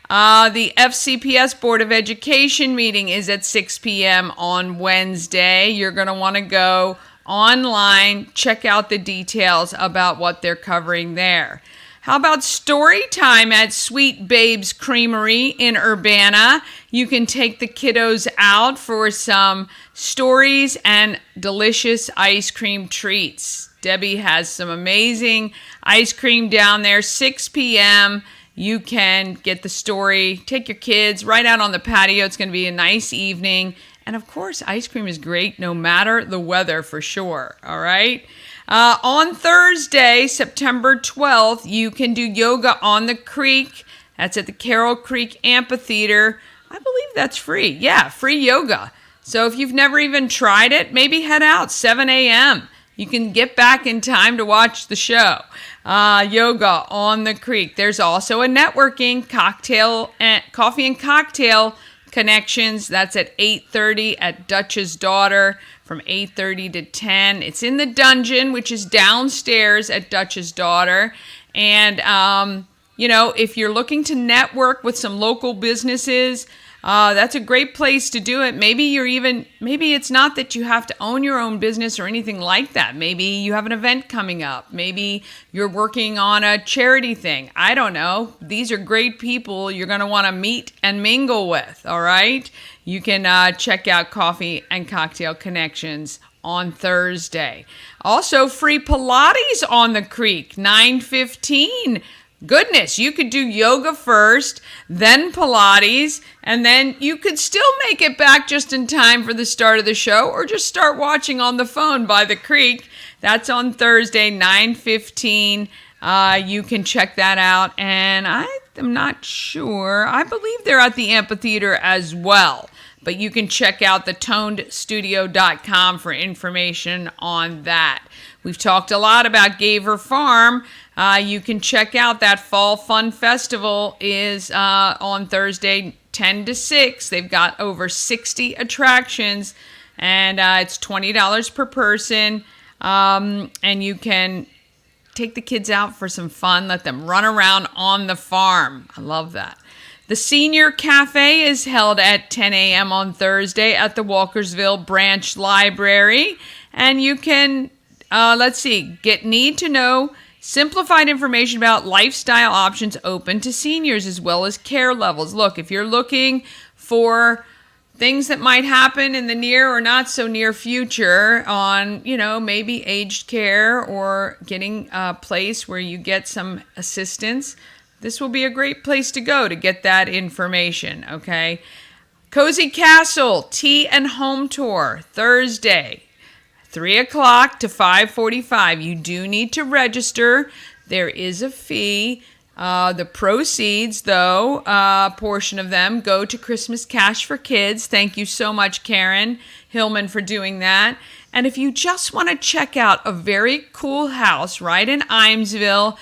The FCPS Board of Education meeting is at 6 p.m. on Wednesday. You're going to want to go online, check out the details about what they're covering there. How about story time at Sweet Babes Creamery in Urbana? You can take the kiddos out for some stories and delicious ice cream treats. Debbie has some amazing ice cream down there, 6 p.m. You can get the story, take your kids right out on the patio. It's going to be a nice evening. And of course, ice cream is great no matter the weather for sure. All right. On Thursday, September 12th, you can do yoga on the creek. That's at the Carroll Creek Amphitheater. I believe that's free. Yeah, free yoga. So if you've never even tried it, maybe head out 7 a.m. You can get back in time to watch the show. Yoga on the creek. There's also a networking coffee and cocktail connections. That's at 8:30 at Dutch's Daughter from 8:30 to 10. It's in the dungeon, which is downstairs at Dutch's Daughter. And, if you're looking to network with some local businesses, that's a great place to do it. Maybe it's not that you have to own your own business or anything like that. Maybe you have an event coming up. Maybe you're working on a charity thing. I don't know. These are great people you're going to want to meet and mingle with, all right? You can check out Coffee and Cocktail Connections on Thursday. Also, free Pilates on the creek, 9:15. Goodness, you could do yoga first, then Pilates, and then you could still make it back just in time for the start of the show, or just start watching on the phone by the creek. That's on Thursday, 9:15. You can check that out, and I am not sure. I believe they're at the amphitheater as well, but you can check out thetonedstudio.com for information on that. We've talked a lot about Gaver Farm. You can check out that Fall Fun Festival is on Thursday, 10 to 6. They've got over 60 attractions, and it's $20 per person. And you can take the kids out for some fun. Let them run around on the farm. I love that. The Senior Cafe is held at 10 a.m. on Thursday at the Walkersville Branch Library. And you can, get need to know simplified information about lifestyle options open to seniors as well as care levels. Look, if you're looking for things that might happen in the near or not so near future on, maybe aged care or getting a place where you get some assistance, this will be a great place to go to get that information, okay? Cozy Castle Tea and Home Tour, Thursday, 3 o'clock to 5:45. You do need to register. There is a fee. The proceeds, though, portion of them go to Christmas Cash for Kids. Thank you so much, Karen Hillman, for doing that. And if you just want to check out a very cool house right in Imesville,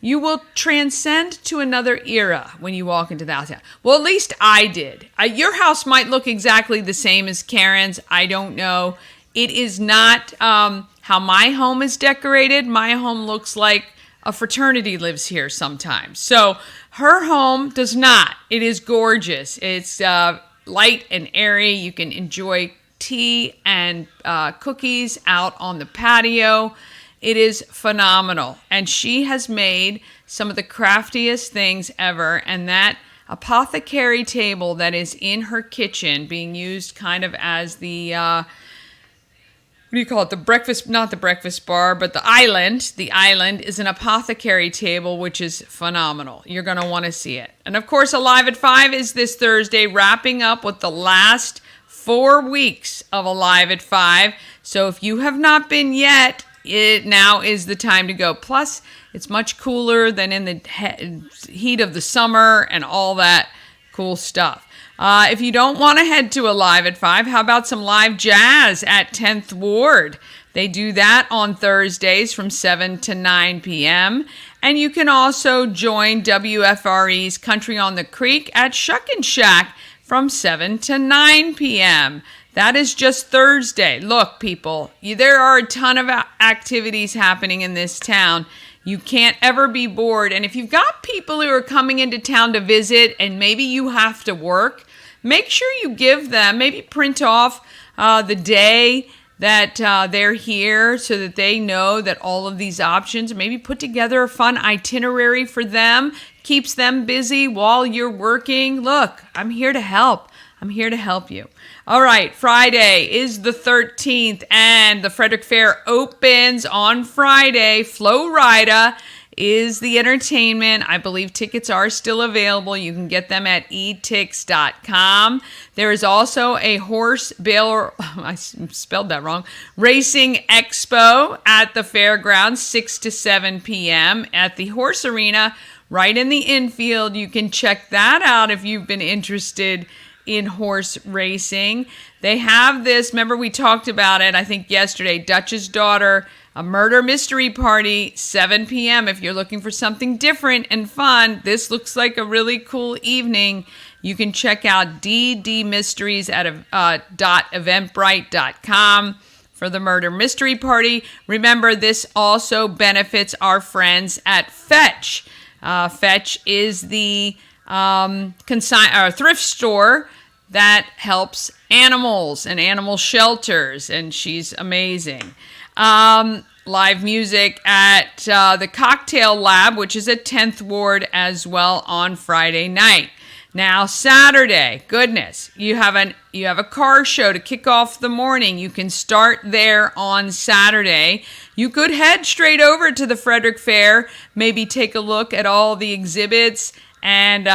you will transcend to another era when you walk into the house. Well, at least I did. Your house might look exactly the same as Karen's. I don't know. It is not how my home is decorated. My home looks like a fraternity lives here sometimes. So her home does not. It is gorgeous. It's light and airy. You can enjoy tea and cookies out on the patio. It is phenomenal. And she has made some of the craftiest things ever. And that apothecary table that is in her kitchen being used kind of as the, what do you call it? The breakfast, not the breakfast bar, but the island. The island is an apothecary table, which is phenomenal. You're going to want to see it. And of course, Alive at 5 is this Thursday, wrapping up with the last 4 weeks of Alive at 5. So if you have not been yet, it now is the time to go. Plus, it's much cooler than in the heat of the summer and all that cool stuff. If you don't want to head to Alive at 5, how about some live jazz at 10th Ward? They do that on Thursdays from 7 to 9 p.m. And you can also join WFRE's Country on the Creek at Shuckin' Shack from 7 to 9 p.m. That is just Thursday. Look, people, there are a ton of activities happening in this town. You can't ever be bored. And if you've got people who are coming into town to visit and maybe you have to work, make sure you give them, maybe print off the day that they're here so that they know that all of these options, maybe put together a fun itinerary for them, keeps them busy while you're working. Look, I'm here to help. I'm here to help you. All right, Friday is the 13th, and the Frederick Fair opens on Friday. Flo Rida is the entertainment. I believe tickets are still available. You can get them at etix.com. There is also a horse baler, I spelled that wrong, racing expo at the fairgrounds, 6 to 7 p.m. at the Horse Arena, right in the infield. You can check that out if you've been interested in horse racing. They have this, remember we talked about it, I think yesterday, Dutch's Daughter, a murder mystery party, 7 p.m. If you're looking for something different and fun, this looks like a really cool evening. You can check out DD Mysteries at .eventbrite.com for the murder mystery party. Remember, this also benefits our friends at Fetch. Fetch is the thrift store that helps animals and animal shelters, and she's amazing. Live music at the Cocktail Lab, which is at 10th Ward as well on Friday night. Now Saturday, goodness, you have a car show to kick off the morning. You can start there on Saturday. You could head straight over to the Frederick Fair, maybe take a look at all the exhibits, and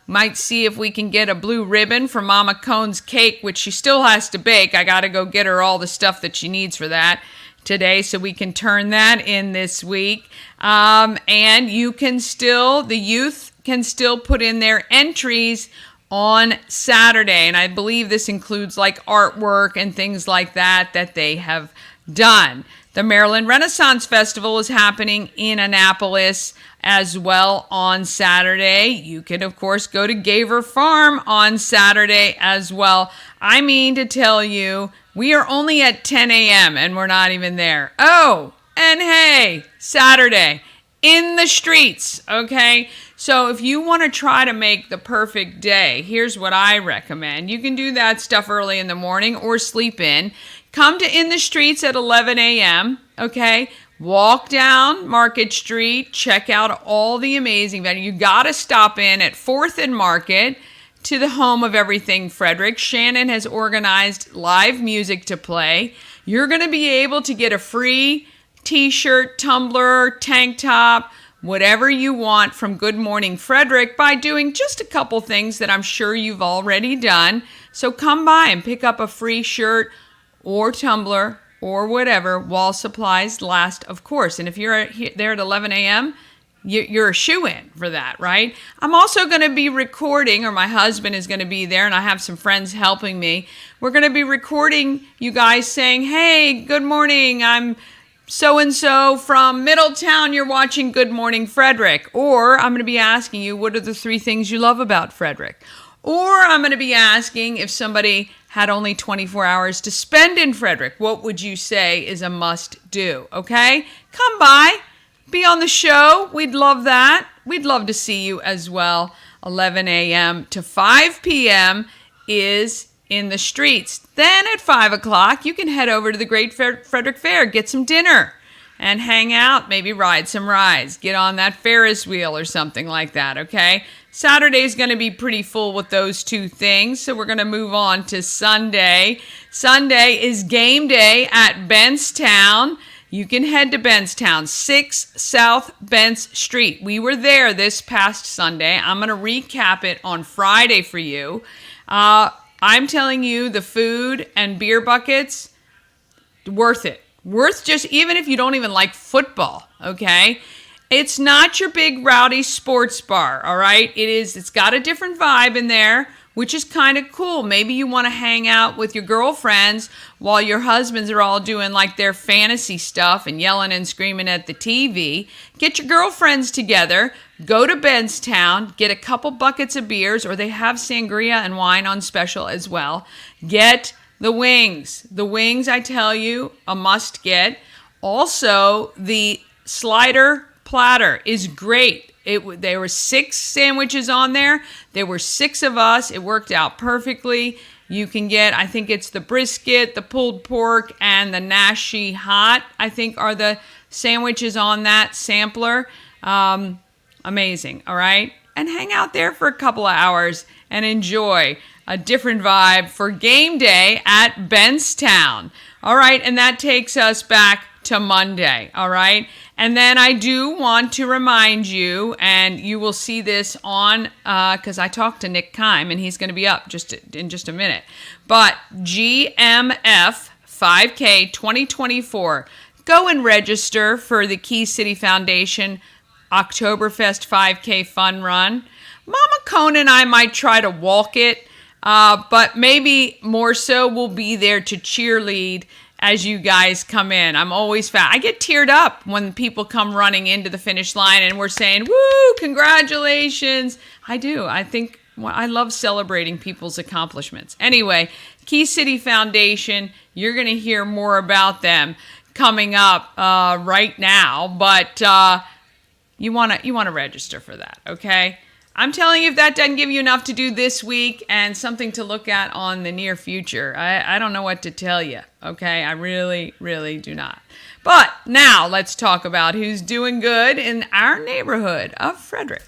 might see if we can get a blue ribbon for Mama Cone's cake, which she still has to bake. I got to go get her all the stuff that she needs for that today, so we can turn that in this week. And you can still, the youth can still put in their entries on Saturday. And I believe this includes like artwork and things like that they have done. The Maryland Renaissance Festival is happening in Annapolis as well on Saturday. You can, of course, go to Gaver Farm on Saturday as well. I mean to tell you, we are only at 10 a.m. and we're not even there. Oh, and hey, Saturday, in the streets, okay? So if you want to try to make the perfect day, here's what I recommend. You can do that stuff early in the morning or sleep in. Come to In the Streets at 11 a.m., okay? Walk down Market Street, check out all the amazing venues. You got to stop in at 4th and Market to the home of everything Frederick. Shannon has organized live music to play. You're going to be able to get a free t-shirt, tumbler, tank top, whatever you want from Good Morning Frederick by doing just a couple things that I'm sure you've already done. So come by and pick up a free shirt or tumbler or whatever while supplies last, of course. And if you're there at 11 a.m., you're a shoo-in for that, right? I'm also going to be recording, or my husband is going to be there, and I have some friends helping me. We're going to be recording you guys saying, hey, good morning, I'm so-and-so from Middletown, you're watching Good Morning Frederick. Or I'm going to be asking you, what are the 3 things you love about Frederick? Or I'm going to be asking, if somebody had only 24 hours to spend in Frederick, what would you say is a must-do? Okay? Come by, be on the show. We'd love that. We'd love to see you as well. 11 a.m. to 5 p.m. is in the streets. Then at 5 o'clock, you can head over to the Great Frederick Fair, get some dinner, and hang out, maybe ride some rides, get on that Ferris wheel or something like that, okay? Saturday's going to be pretty full with those 2 things, so we're going to move on to Sunday. Sunday is game day at Bentstown. You can head to Bentstown, 6 South Bents Street. We were there this past Sunday. I'm going to recap it on Friday for you. I'm telling you, the food and beer buckets, worth it. Worth just, even if you don't even like football, okay? It's not your big rowdy sports bar, all right? It's got a different vibe in there, which is kind of cool. Maybe you want to hang out with your girlfriends while your husbands are all doing like their fantasy stuff and yelling and screaming at the TV. Get your girlfriends together, go to Bentstown, get a couple buckets of beers, or they have sangria and wine on special as well. Get the wings. The wings, I tell you, a must get. Also, the slider platter is great. There were 6 sandwiches on there. There were 6 of us. It worked out perfectly. You can get, I think it's the brisket, the pulled pork, and the Nashi hot, I think are the sandwiches on that sampler. Amazing, all right? And hang out there for a couple of hours and enjoy a different vibe for game day at Bentstown. All right, and that takes us back to Monday, all right? And then I do want to remind you, and you will see this on, because I talked to Nick Kiem, and he's going to be up in just a minute. But GMF 5K 2024, go and register for the Key City Foundation Oktoberfest 5K Fun Run. Mama Kona and I might try to walk it, but maybe more so we'll be there to cheerlead as you guys come in. I'm always I get teared up when people come running into the finish line and we're saying, woo, congratulations. I do. I love celebrating people's accomplishments. Anyway, Key City Foundation, you're going to hear more about them coming up right now, but you want to register for that, okay? I'm telling you, if that doesn't give you enough to do this week and something to look at on the near future, I don't know what to tell you, okay? I really, really do not. But now let's talk about who's doing good in our neighborhood of Frederick.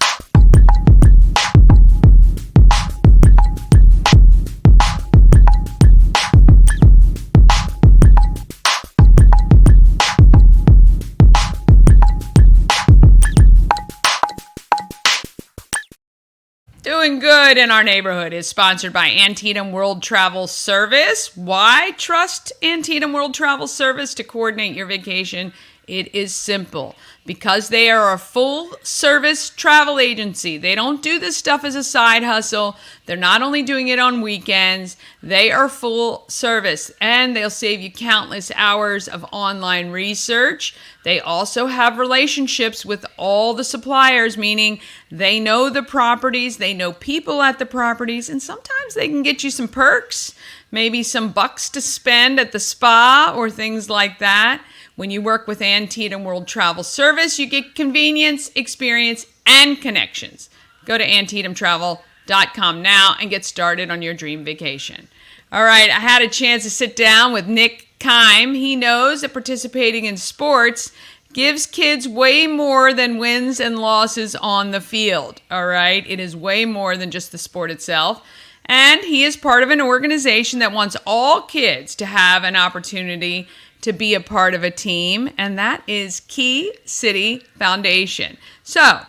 Doing good in our neighborhood is sponsored by Antietam World Travel Service. Why trust Antietam World Travel Service to coordinate your vacation? It is simple. Because they are a full-service travel agency. They don't do this stuff as a side hustle. They're not only doing it on weekends. They are full service, and they'll save you countless hours of online research. They also have relationships with all the suppliers, meaning they know the properties, they know people at the properties, and sometimes they can get you some perks, maybe some bucks to spend at the spa or things like that. When you work with Antietam World Travel Service, you get convenience, experience, and connections. Go to AntietamTravel.com now and get started on your dream vacation. All right, I had a chance to sit down with Nick Kiem. He knows that participating in sports gives kids way more than wins and losses on the field, all right? It is way more than just the sport itself. And he is part of an organization that wants all kids to have an opportunity to be a part of a team, and that is Key City Foundation. So,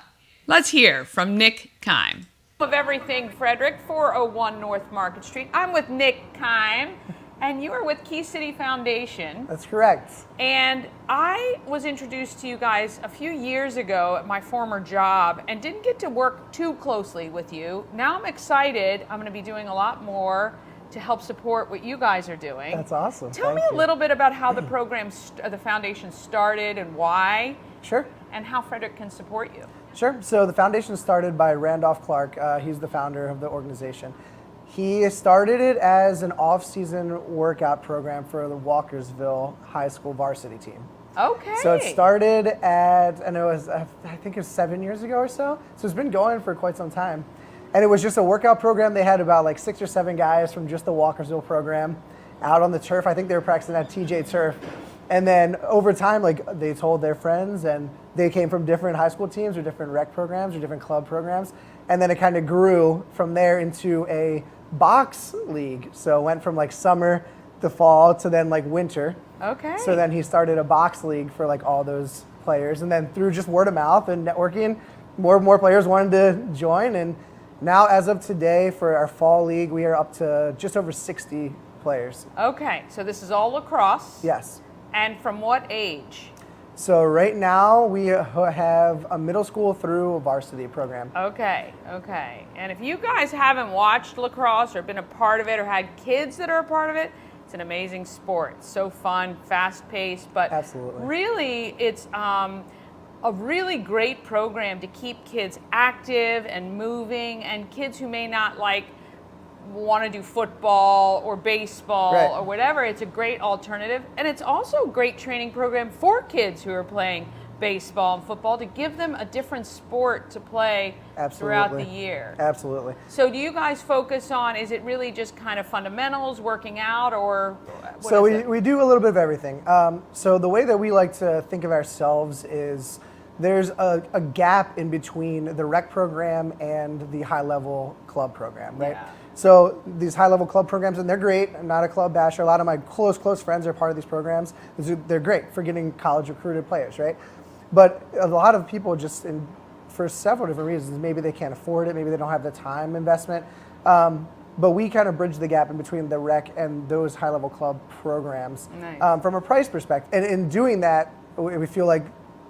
let's hear from Nick Kiem. Of everything, Frederick, 401 North Market Street. I'm with Nick Kiem, and you are with Key City Foundation. That's correct. And I was introduced to you guys a few years ago at my former job and didn't get to work too closely with you. Now I'm excited. I'm going to be doing a lot more to help support what you guys are doing. That's awesome. Tell me a little bit about how the program, the foundation started and why. Sure. And how Frederick can support you. Sure. So the foundation started by Randolph Clark. He's the founder of the organization. He started it as an off-season workout program for the Walkersville High School varsity team. Okay. So it started at, and it was, I think it was 7 years ago or so. So it's been going for quite some time. And it was just a workout program. They had about like 6 or 7 guys from just the Walkersville program out on the turf. I think they were practicing at TJ Turf. And then over time, like they told their friends, and they came from different high school teams or different rec programs or different club programs. And then it kind of grew from there into a box league. So it went from like summer to fall to then like winter. Okay. So then he started a box league for like all those players. And then through just word of mouth and networking, more and more players wanted to join. And now as of today for our fall league, we are up to just over 60 players. Okay. So this is all lacrosse? Yes. And from what age? So right now we have a middle school through a varsity program. Okay, okay. And if you guys haven't watched lacrosse or been a part of it or had kids that are a part of it, it's an amazing sport. It's so fun, fast-paced, but absolutely, really it's a really great program to keep kids active and moving, and kids who may not want to do football or baseball right. or whatever. It's a great alternative, and it's also a great training program for kids who are playing baseball and football to give them a different sport to play throughout the year. Absolutely. So do you guys focus on, is it really just kind of fundamentals, working out, or what so is it? We do a little bit of everything. So the way that we like to think of ourselves is there's a gap in between the rec program and the high-level club program, right? Yeah. So these high-level club programs, and they're great. I'm not a club basher. A lot of my close friends are part of these programs. They're great for getting college recruited players, right? But a lot of people just, for several different reasons, maybe they can't afford it, maybe they don't have the time investment. But we kind of bridge the gap in between the rec and those high-level club programs. Nice. From a price perspective. And in doing that, we feel like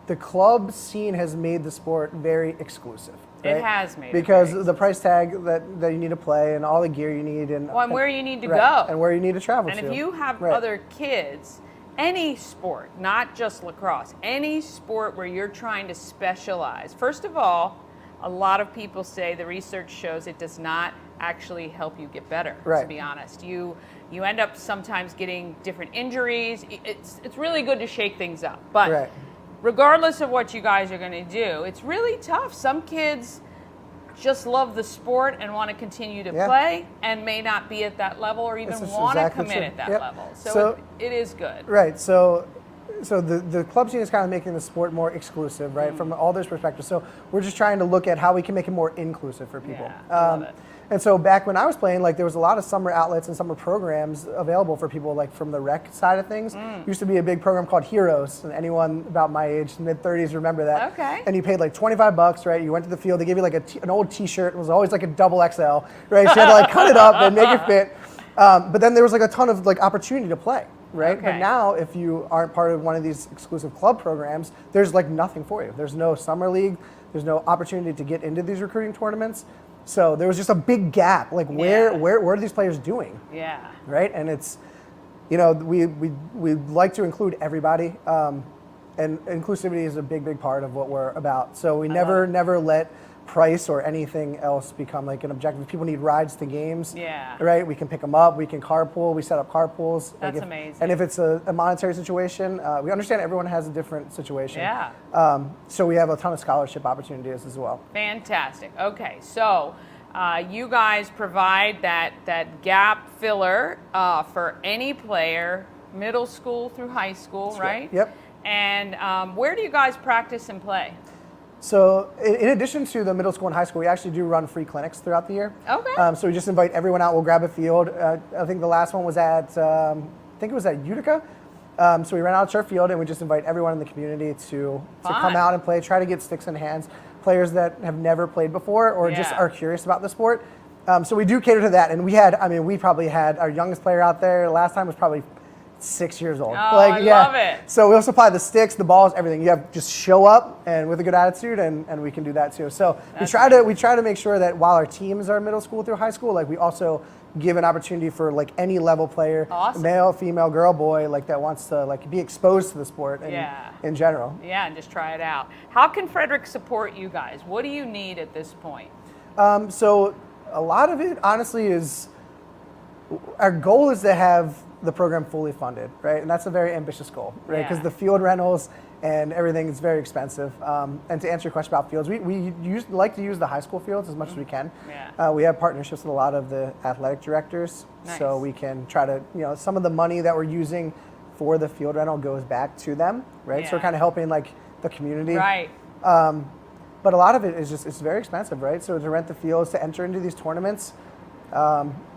the club scene has made the sport very exclusive. Right? It has made because it very the price tag that you need to play and all the gear you need and where you need to right, go and where you need to travel and to. if you have right. other kids, any sport, not just lacrosse, any sport where you're trying to specialize, first of all, a lot of people say the research shows it does not actually help you get better. Right. To be honest, you end up sometimes getting different injuries. It's really good to shake things up, but right. regardless of what you guys are going to do, it's really tough. Some kids just love the sport and want to continue to play and may not be at that level or even want to commit at that level. So it is good. Right. So the club scene is kind of making the sport more exclusive, right, from all those perspectives. So we're just trying to look at how we can make it more inclusive for people. Yeah, I love it. And so back when I was playing, there was a lot of summer outlets and summer programs available for people, from the rec side of things. Used to be a big program called Heroes, and anyone about my age, mid-30s, remember that. Okay. And you paid $25, right? You went to the field, they gave you an old T-shirt. It was always a double XL, right? So you had to cut it up and make it fit. But then there was a ton of opportunity to play, right? Okay. But now, if you aren't part of one of these exclusive club programs, there's nothing for you. There's no summer league. There's no opportunity to get into these recruiting tournaments. So there was just a big gap. Where are these players doing? Yeah. Right? And it's, we like to include everybody, and inclusivity is a big part of what we're about. So we never let price or anything else become an objective. If people need rides to games, right? We can pick them up. We can carpool. We set up carpools. That's amazing. And if it's a monetary situation, we understand everyone has a different situation. Yeah. So we have a ton of scholarship opportunities as well. Fantastic. Okay, so you guys provide that gap filler for any player, middle school through high school, right? Yep. And where do you guys practice and play? So in addition to the middle school and high school, we actually do run free clinics throughout the year. Okay. So we just invite everyone out. We'll grab a field. I think the last one was at, I think it was at Utica. So we ran out to our field and we just invite everyone in the community to come out and play, try to get sticks in hands, players that have never played before or just are curious about the sport. So we do cater to that. And we probably had our youngest player out there last time was probably 6 years old. Oh, I love it. So we'll supply the sticks, the balls, everything. You have just show up and with a good attitude, and we can do that too. So we try to make sure that while our teams are middle school through high school, like we also give an opportunity for like any level player, male, female, girl, boy, like that wants to like be exposed to the sport in general. Yeah, and just try it out. How can Frederick support you guys? What do you need at this point? So a lot of it, honestly, is our goal is to have the program fully funded, right? And that's a very ambitious goal, right? Because the field rentals and everything is very expensive. And to answer your question about fields, we like to use the high school fields as much as we can. Yeah. We have partnerships with a lot of the athletic directors, so we can try to, some of the money that we're using for the field rental goes back to them, right? So we're kind of helping like the community. Right. But a lot of it is just, it's very expensive, right? So to rent the fields, to enter into these tournaments.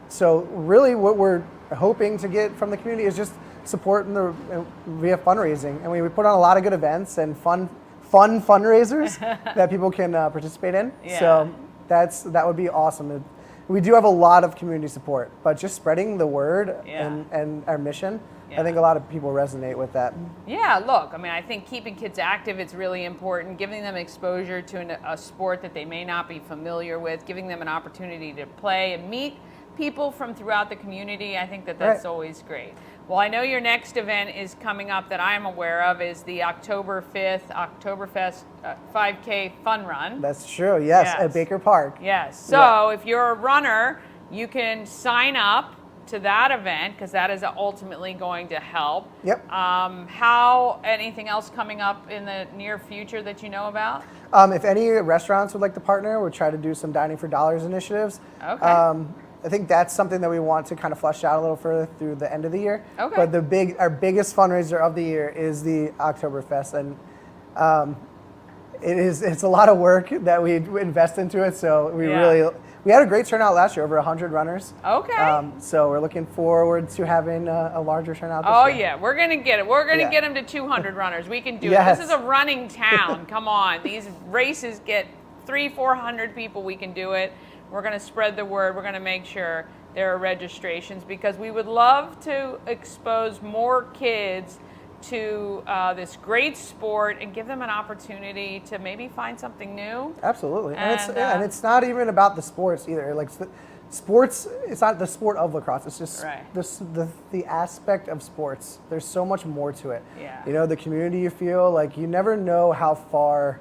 So really what we're hoping to get from the community is just support via fundraising. And we put on a lot of good events and fun fundraisers that people can participate in. Yeah. So that would be awesome. We do have a lot of community support, but just spreading the word and our mission, I think a lot of people resonate with that. Yeah, look, I mean, I think keeping kids active is really important, giving them exposure to a sport that they may not be familiar with, giving them an opportunity to play and meet people from throughout the community. I think that's always great. Well, I know your next event is coming up that I'm aware of is the October 5th Oktoberfest 5K Fun Run. That's true, yes, at Baker Park. Yes, so if you're a runner, you can sign up to that event because that is ultimately going to help. Yep. Anything else coming up in the near future that you know about? If any restaurants would like to partner, we'll try to do some Dining for Dollars initiatives. Okay. I think that's something that we want to kind of flesh out a little further through the end of the year. Okay. But our biggest fundraiser of the year is the Oktoberfest, and it's a lot of work that we invest into it. So we had a great turnout last year, over 100 runners. Okay. So we're looking forward to having a larger turnout this year. Yeah, we're gonna get it. We're gonna get them to 200 runners. We can do it. This is a running town. Come on, these races get 300-400 people. We can do it. We're going to spread the word. We're going to make sure there are registrations because we would love to expose more kids to this great sport and give them an opportunity to maybe find something new. Absolutely. And it's not even about the sports either. Like sports, it's not the sport of lacrosse. It's just the aspect of sports. There's so much more to it. Yeah. The community you feel, like you never know how far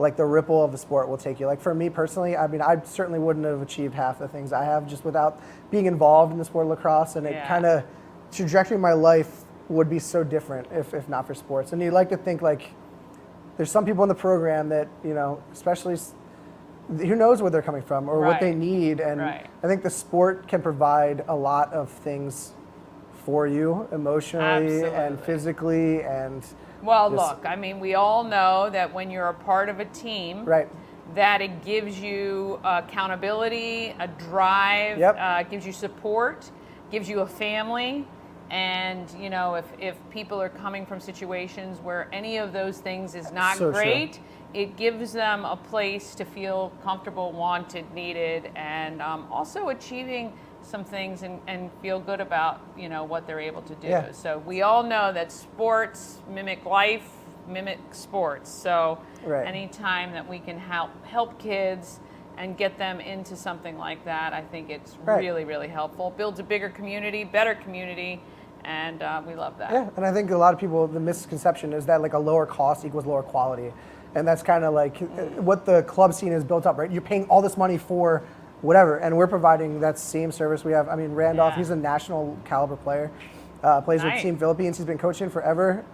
like the ripple of the sport will take you. Like for me personally, I mean, I certainly wouldn't have achieved half the things I have just without being involved in the sport of lacrosse, and it kind of trajectory of my life would be so different if not for sports. And you like to think like there's some people in the program that, especially who knows where they're coming from or what they need. And I think the sport can provide a lot of things for you emotionally and physically and well, look, I mean, we all know that when you're a part of a team, that it gives you accountability, a drive, gives you support, gives you a family. And, if people are coming from situations where any of those things is not great, it gives them a place to feel comfortable, wanted, needed, and also achieving some things and feel good about what they're able to do. So we all know that sports mimic life, mimic sports. So anytime that we can help kids and get them into something like that, I think it's really, really helpful. Builds a bigger community, better community, and we love that. Yeah, and I think a lot of people, the misconception is that like a lower cost equals lower quality. And that's kind of like what the club scene is built up, right? You're paying all this money for whatever, and we're providing that same service. We have, Randolph, he's a national caliber player, plays with Team Philippines. He's been coaching forever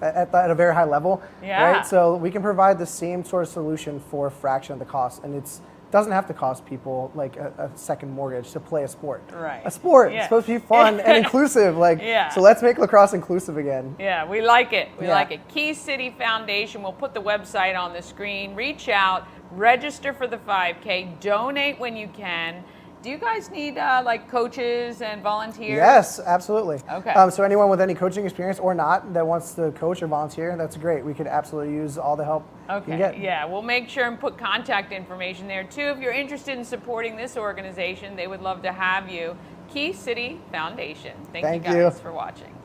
at a very high level, right? So we can provide the same sort of solution for a fraction of the cost, and it's doesn't have to cost people like a second mortgage to play a sport. Right. A sport. Yeah. It's supposed to be fun and inclusive. Yeah. So let's make lacrosse inclusive again. Yeah, we like it. We Yeah. like it. Key City Foundation. We'll put the website on the screen. Reach out, register for the 5K, donate when you can. Do you guys need like coaches and volunteers? Yes, absolutely. Okay. So anyone with any coaching experience or not that wants to coach or volunteer, that's great. We could absolutely use all the help we can get. Yeah, we'll make sure and put contact information there too. If you're interested in supporting this organization, they would love to have you. Key City Foundation. Thank you guys for watching.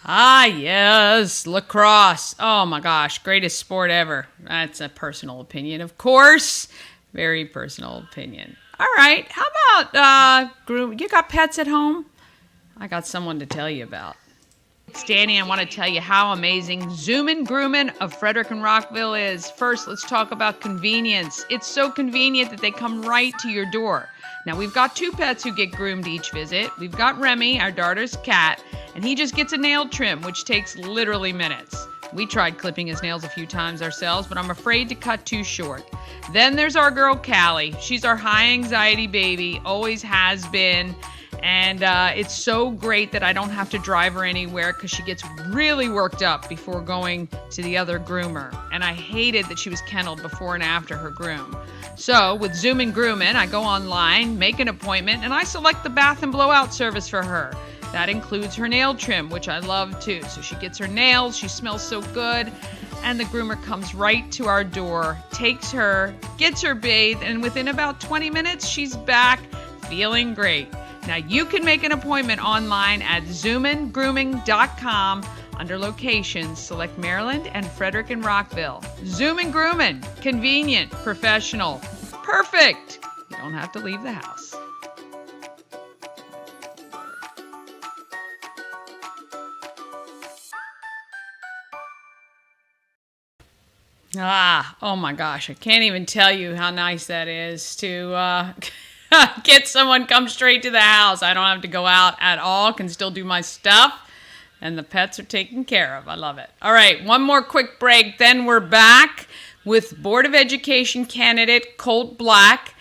Ah, yes, lacrosse. Oh my gosh, greatest sport ever. That's a personal opinion, of course. Very personal opinion. All right, how about groom? You got pets at home? I got someone to tell you about. It's Dani. I want to tell you how amazing Zoomin' Groomin' of Frederick and Rockville is. First, let's talk about convenience. It's so convenient that they come right to your door. Now, we've got 2 pets who get groomed each visit. We've got Remy, our daughter's cat, and he just gets a nail trim, which takes literally minutes. We tried clipping his nails a few times ourselves, but I'm afraid to cut too short. Then there's our girl, Callie. She's our high anxiety baby, always has been. And it's so great that I don't have to drive her anywhere because she gets really worked up before going to the other groomer. And I hated that she was kenneled before and after her groom. So with Zoomin' Groomin', I go online, make an appointment, and I select the bath and blowout service for her. That includes her nail trim, which I love too. So she gets her nails, she smells so good, and the groomer comes right to our door, takes her, gets her bathed, and within about 20 minutes, she's back feeling great. Now you can make an appointment online at zoomingrooming.com. Under locations, select Maryland and Frederick and Rockville. Zoomin' Groomin', convenient, professional, perfect. You don't have to leave the house. Oh my gosh, I can't even tell you how nice that is to get someone come straight to the house. I don't have to go out at all, can still do my stuff, and the pets are taken care of. I love it. All right, one more quick break, then we're back with Board of Education candidate Colt Black.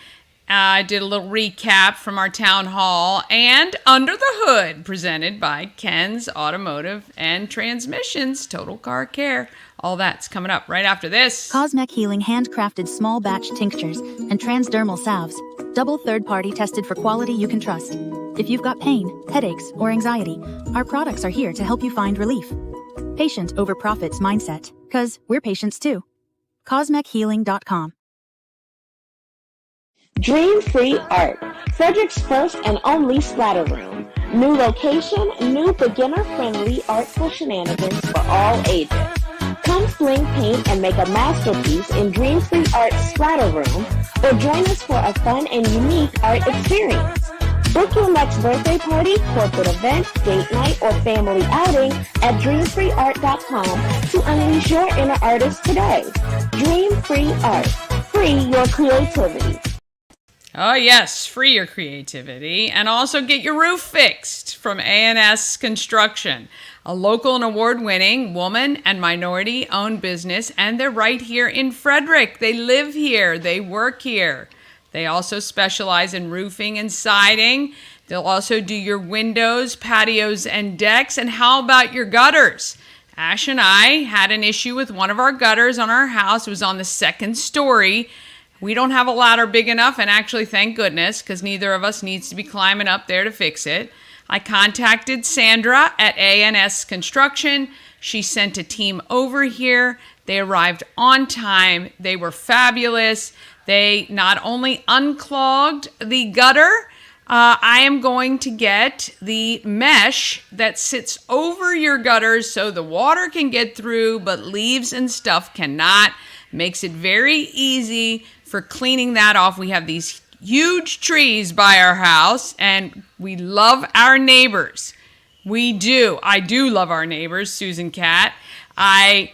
I did a little recap from our town hall, and Under the Hood, presented by Ken's Automotive and Transmissions, Total Car Care. All that's coming up right after this. Cosmec Healing handcrafted small batch tinctures and transdermal salves, double third-party tested for quality you can trust. If you've got pain, headaches, or anxiety, our products are here to help you find relief. Patient over profits mindset, 'cause we're patients too. CosmecHealing.com. Dream Free Art, Frederick's first and only splatter room. New location, new beginner-friendly artful shenanigans for all ages. Come fling paint and make a masterpiece in Dream Free Art Splatter Room, or join us for a fun and unique art experience. Book your next birthday party, corporate event, date night, or family outing at dreamfreeart.com to unleash your inner artist today. Dream Free Art. Free your creativity. Oh yes, free your creativity and also get your roof fixed from A&S Construction, a local and award-winning woman and minority-owned business, and they're right here in Frederick. They live here, they work here. They also specialize in roofing and siding. They'll also do your windows, patios, and decks. And how about your gutters? Ash and I had an issue with one of our gutters on our house. It was on the 2nd story. We don't have a ladder big enough, and actually, thank goodness, because neither of us needs to be climbing up there to fix it. I contacted Sandra at A&S Construction. She sent a team over here. They arrived on time. They were fabulous. They not only unclogged the gutter, I am going to get the mesh that sits over your gutters so the water can get through, but leaves and stuff cannot. Makes it very easy for cleaning that off. We have these huge trees by our house, and we love our neighbors. We do. I do love our neighbors, Susan Cat. I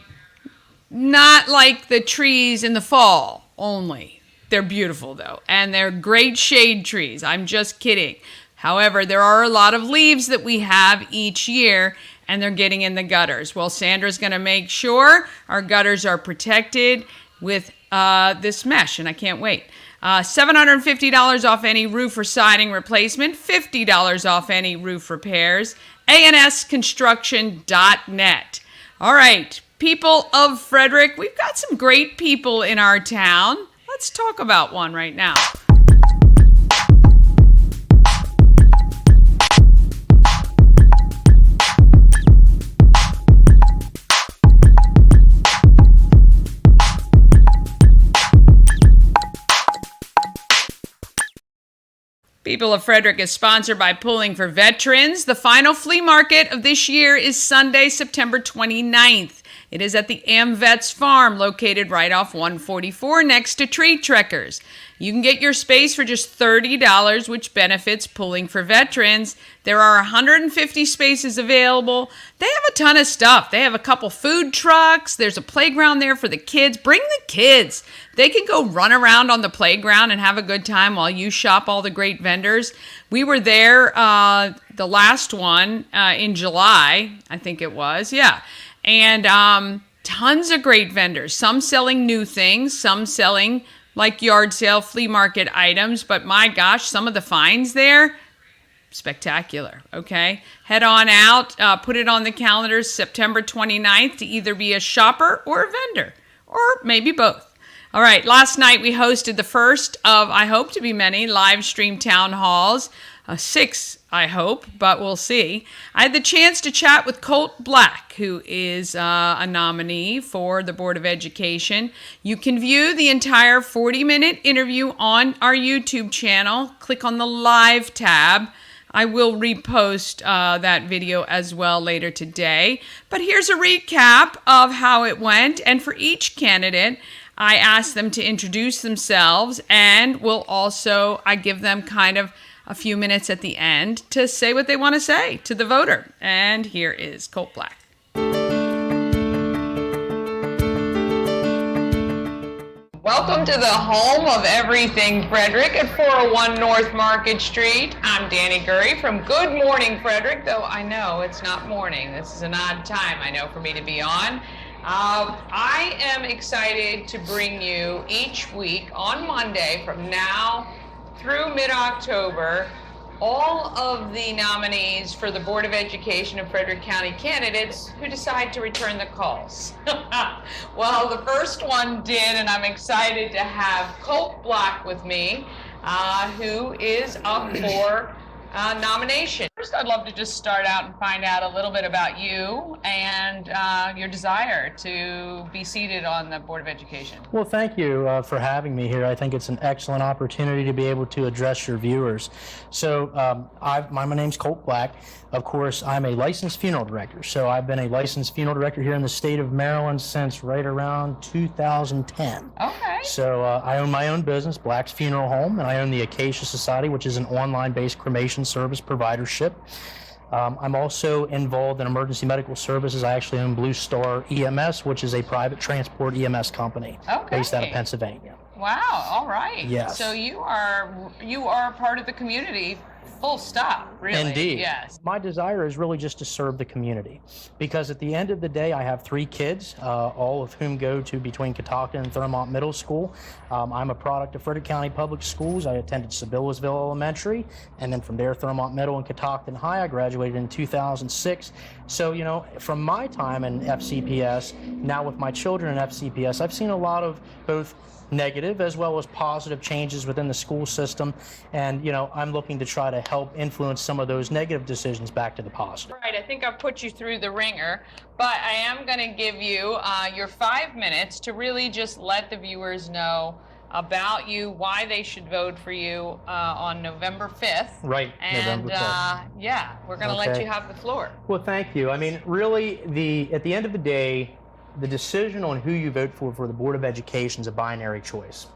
not like the trees in the fall only. They're beautiful, though, and they're great shade trees. I'm just kidding. However, there are a lot of leaves that we have each year, and they're getting in the gutters. Well, Sandra's going to make sure our gutters are protected. with this mesh, and I can't wait. $750 off any roof or siding replacement, $50 off any roof repairs, ansconstruction.net. All right, people of Frederick, we've got some great people in our town. Let's talk about one right now. People of Frederick is sponsored by Pulling for Veterans. The final flea market of this year is Sunday, September 29th. It is at the AmVets Farm, located right off 144 next to Tree Trekkers. You can get your space for just $30, which benefits Pulling for Veterans. There are 150 spaces available. They have a ton of stuff. They have a couple food trucks. There's a playground there for the kids. Bring the kids. They can go run around on the playground and have a good time while you shop all the great vendors. We were there the last one in July, I think it was. Yeah. And tons of great vendors. Some selling new things, some selling like yard sale, flea market items. But my gosh, some of the finds there, spectacular. Okay. Head on out. Put it on the calendar September 29th to either be a shopper or a vendor, or maybe both. All right, last night we hosted the first of, I hope to be many, live stream town halls. 6, I hope, but we'll see. I had the chance to chat with Colt Black, who is a nominee for the Board of Education. You can view the entire 40-minute interview on our YouTube channel. Click on the Live tab. I will repost that video as well later today. But here's a recap of how it went, and for each candidate, I asked them to introduce themselves, and I give them kind of a few minutes at the end to say what they want to say to the voter. And here is Colt Black. Welcome to the home of everything Frederick at 401 North Market Street. I'm Dani Gurry from Good Morning Frederick, though I know it's not morning. This is an odd time, I know, for me to be on. I am excited to bring you each week on Monday from now through mid-October all of the nominees for the Board of Education of Frederick County candidates who decide to return the calls. Well, the first one did, and I'm excited to have Colt Black with me, who is up for nomination. First, I'd love to just start out and find out a little bit about you and your desire to be seated on the Board of Education. Well, thank you for having me here. I think it's an excellent opportunity to be able to address your viewers. So my name's Colt Black. Of course, I'm a licensed funeral director. So I've been a licensed funeral director here in the state of Maryland since right around 2010. Okay. So I own my own business, Black's Funeral Home, and I own the Acacia Society, which is an online-based cremation service providership. I'm also involved in emergency medical services. I actually own Blue Star EMS, which is a private transport EMS company based out of Pennsylvania. Wow, all right. Yes. So you are part of the community, full stop, really. Indeed. Yes. My desire is really just to serve the community, because at the end of the day, I have 3 kids, all of whom go to between Catoctin and Thurmont Middle School. I'm a product of Frederick County Public Schools. I attended Sebillsville Elementary, and then from there, Thurmont Middle and Catoctin High. I graduated in 2006. So, you know, from my time in FCPS, now with my children in FCPS, I've seen a lot of both negative as well as positive changes within the school system, and you know, I'm looking to try to help influence some of those negative decisions back to the positive. Right, I think I've put you through the ringer, but I am going to give you your 5 minutes to really just let the viewers know about you, why they should vote for you on November 5th. Right, and November 5th. Yeah, we're going to let you have the floor. Well, thank you. I mean, really, at the end of the day, the decision on who you vote for the Board of Education is a binary choice.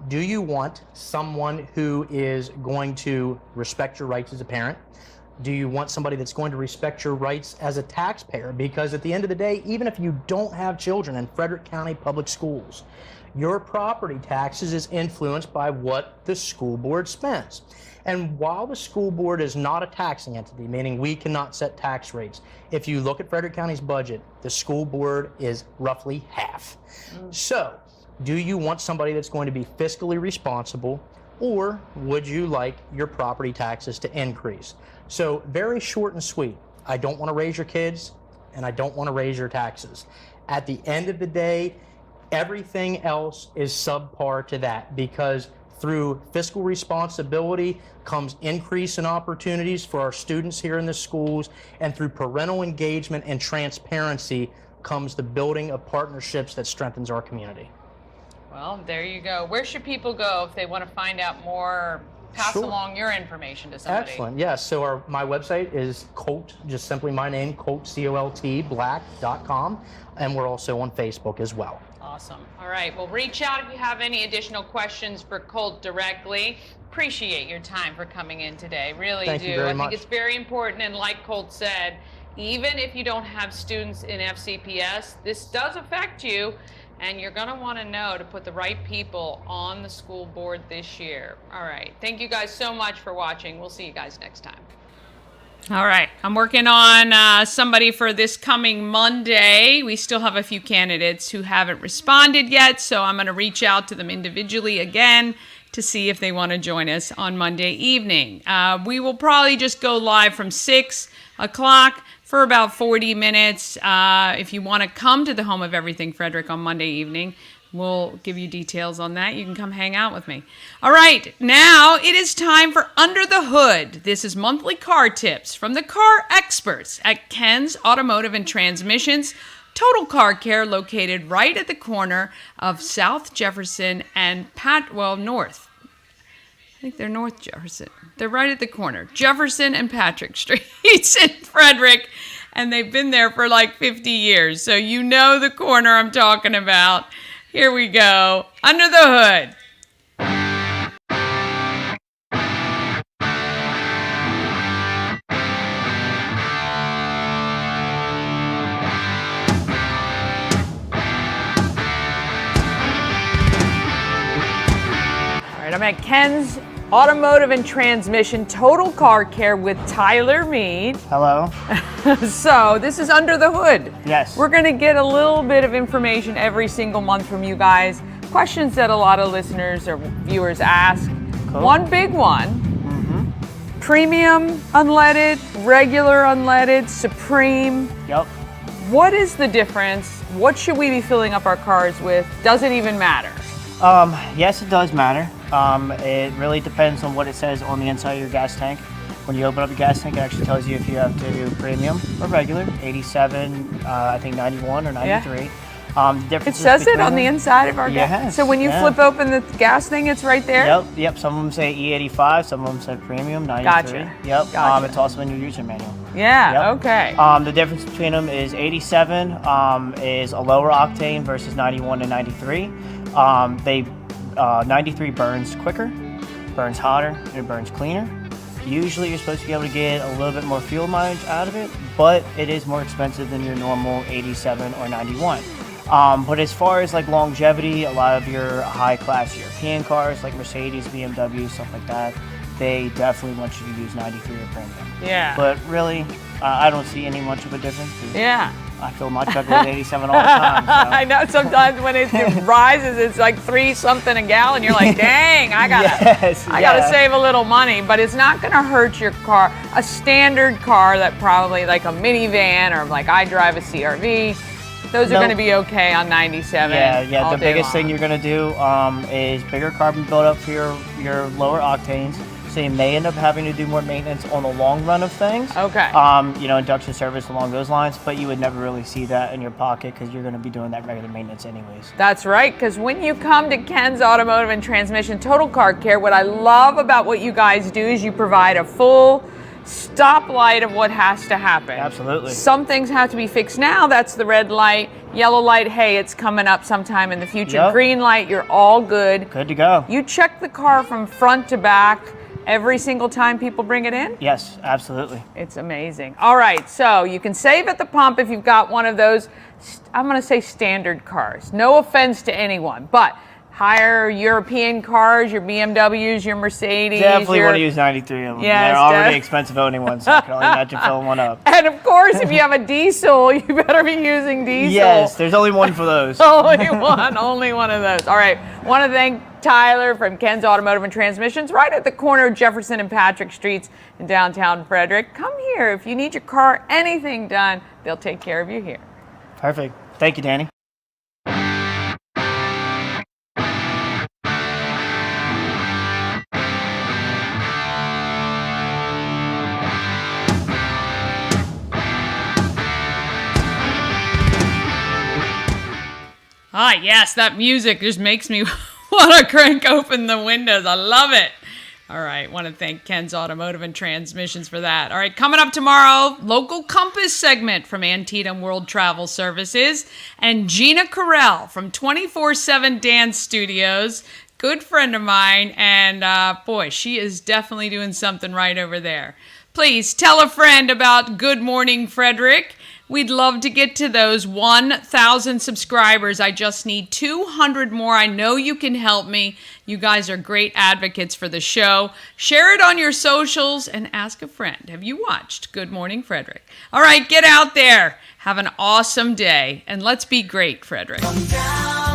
Do you want someone who is going to respect your rights as a parent? Do you want somebody that's going to respect your rights as a taxpayer? Because at the end of the day, even if you don't have children in Frederick County Public Schools, your property taxes is influenced by what the school board spends. And while the school board is not a taxing entity, meaning we cannot set tax rates, if you look at Frederick County's budget, the school board is roughly half. So Do you want somebody that's going to be fiscally responsible, or would you like your property taxes to increase? So very short and sweet. I don't want to raise your kids, and I don't want to raise your taxes. At the end of the day, everything else is subpar to that, because through fiscal responsibility comes increase in opportunities for our students here in the schools, and through parental engagement and transparency comes the building of partnerships that strengthens our community. Well, there you go. Where should people go if they want to find out more, pass along your information to somebody? Excellent. Yes. So my website is Colt, just simply my name, Colt, C-O-L-T, black.com. And we're also on Facebook as well. Awesome. All right. Well, reach out if you have any additional questions for Colt directly. Appreciate your time for coming in today. Really Thank do. you very I much. think it's very important. And like Colt said, even if you don't have students in FCPS, this does affect you. And you're going to want to know to put the right people on the school board this year. All right. Thank you guys so much for watching. We'll see you guys next time. All right. I'm working on somebody for this coming Monday. We still have a few candidates who haven't responded yet, so I'm going to reach out to them individually again to see if they want to join us on Monday evening. We will probably just go live from 6 o'clock for about 40 minutes. If you want to come to the home of Everything Frederick on Monday evening, we'll give you details on that. You can come hang out with me. All right, now it is time for Under the Hood. This is monthly car tips from the car experts at Ken's Automotive and Transmissions. Total Car Care, located right at the corner of South Jefferson and North. I think they're North Jefferson. They're right at the corner. Jefferson and Patrick Streets in Frederick. And they've been there for like 50 years. So you know the corner I'm talking about. Here we go. Under the Hood. All right, I'm at Ken's Automotive and Transmission Total Car Care with Tyler Mead. Hello. So this is Under the Hood. Yes. We're going to get a little bit of information every single month from you guys. Questions that a lot of listeners or viewers ask. Cool. One big one. Premium unleaded, regular unleaded, Supreme. Yep. What is the difference? What should we be filling up our cars with? Does it even matter? Yes, it does matter. It really depends on what it says on the inside of your gas tank. When you open up your gas tank, it actually tells you if you have to do premium or regular, 87, I think 91 or 93. Yeah. The difference It says it on the inside of our gas. Yes, So when you flip open the gas thing, it's right there? Yep. Some of them say E85, some of them say premium, 93. Gotcha. Yep. Gotcha. It's also in your user manual. Yeah, Yep. okay. The difference between them is 87 is a lower octane versus 91 and 93. 93 burns quicker, burns hotter, and it burns cleaner. Usually you're supposed to be able to get a little bit more fuel mileage out of it, but it is more expensive than your normal 87 or 91. But as far as like longevity, a lot of your high-class European cars like Mercedes, BMW, stuff like that, they definitely want you to use 93 or premium. Yeah. But really, I don't see any much of a difference. Yeah. I fill my truck with 87 all the time. So. I know sometimes when it rises, it's like 3 something a gallon. You're like, dang, I gotta save a little money. But it's not gonna hurt your car. A standard car that probably like a minivan or like I drive a CRV, those are gonna be okay on 97. Yeah. The biggest thing you're gonna do is bigger carbon buildup for your lower octanes. So you may end up having to do more maintenance on the long run of things. Okay. Induction service along those lines, but you would never really see that in your pocket because you're going to be doing that regular maintenance anyways. That's right, because when you come to Ken's Automotive and Transmission Total Car Care, what I love about what you guys do is you provide a full stoplight of what has to happen. Absolutely. Some things have to be fixed now. That's the red light. Yellow light, hey, it's coming up sometime in the future. Yep. Green light, you're all good. Good to go. You check the car from front to back every single time people bring it in? Yes, absolutely. It's amazing. All right, so you can save at the pump if you've got one of those, I'm going to say standard cars. No offense to anyone, but higher European cars, your BMWs, your Mercedes. Definitely want to use 93 of them. Yes, they're already expensive owning ones, so I can only imagine filling one up. And of course, if you have a diesel, you better be using diesel. Yes, there's only one for those. only one of those. All right, want to thank Tyler from Ken's Automotive and Transmissions, right at the corner of Jefferson and Patrick Streets in downtown Frederick. Come here. If you need your car, anything done, they'll take care of you here. Perfect. Thank you, Dani. Ah, yes, that music just makes me want to crank open the windows. I love it. All right, want to thank Ken's Automotive and Transmissions for that. All right, coming up tomorrow, local compass segment from Antietam World Travel Services and Gina Carell from 24/7 Dance Studios. Good friend of mine, and boy, she is definitely doing something right over there. Please tell a friend about Good Morning Frederick. We'd love to get to those 1,000 subscribers. I just need 200 more. I know you can help me. You guys are great advocates for the show. Share it on your socials and ask a friend. Have you watched Good Morning Frederick? All right, get out there. Have an awesome day. And let's be great, Frederick. Down.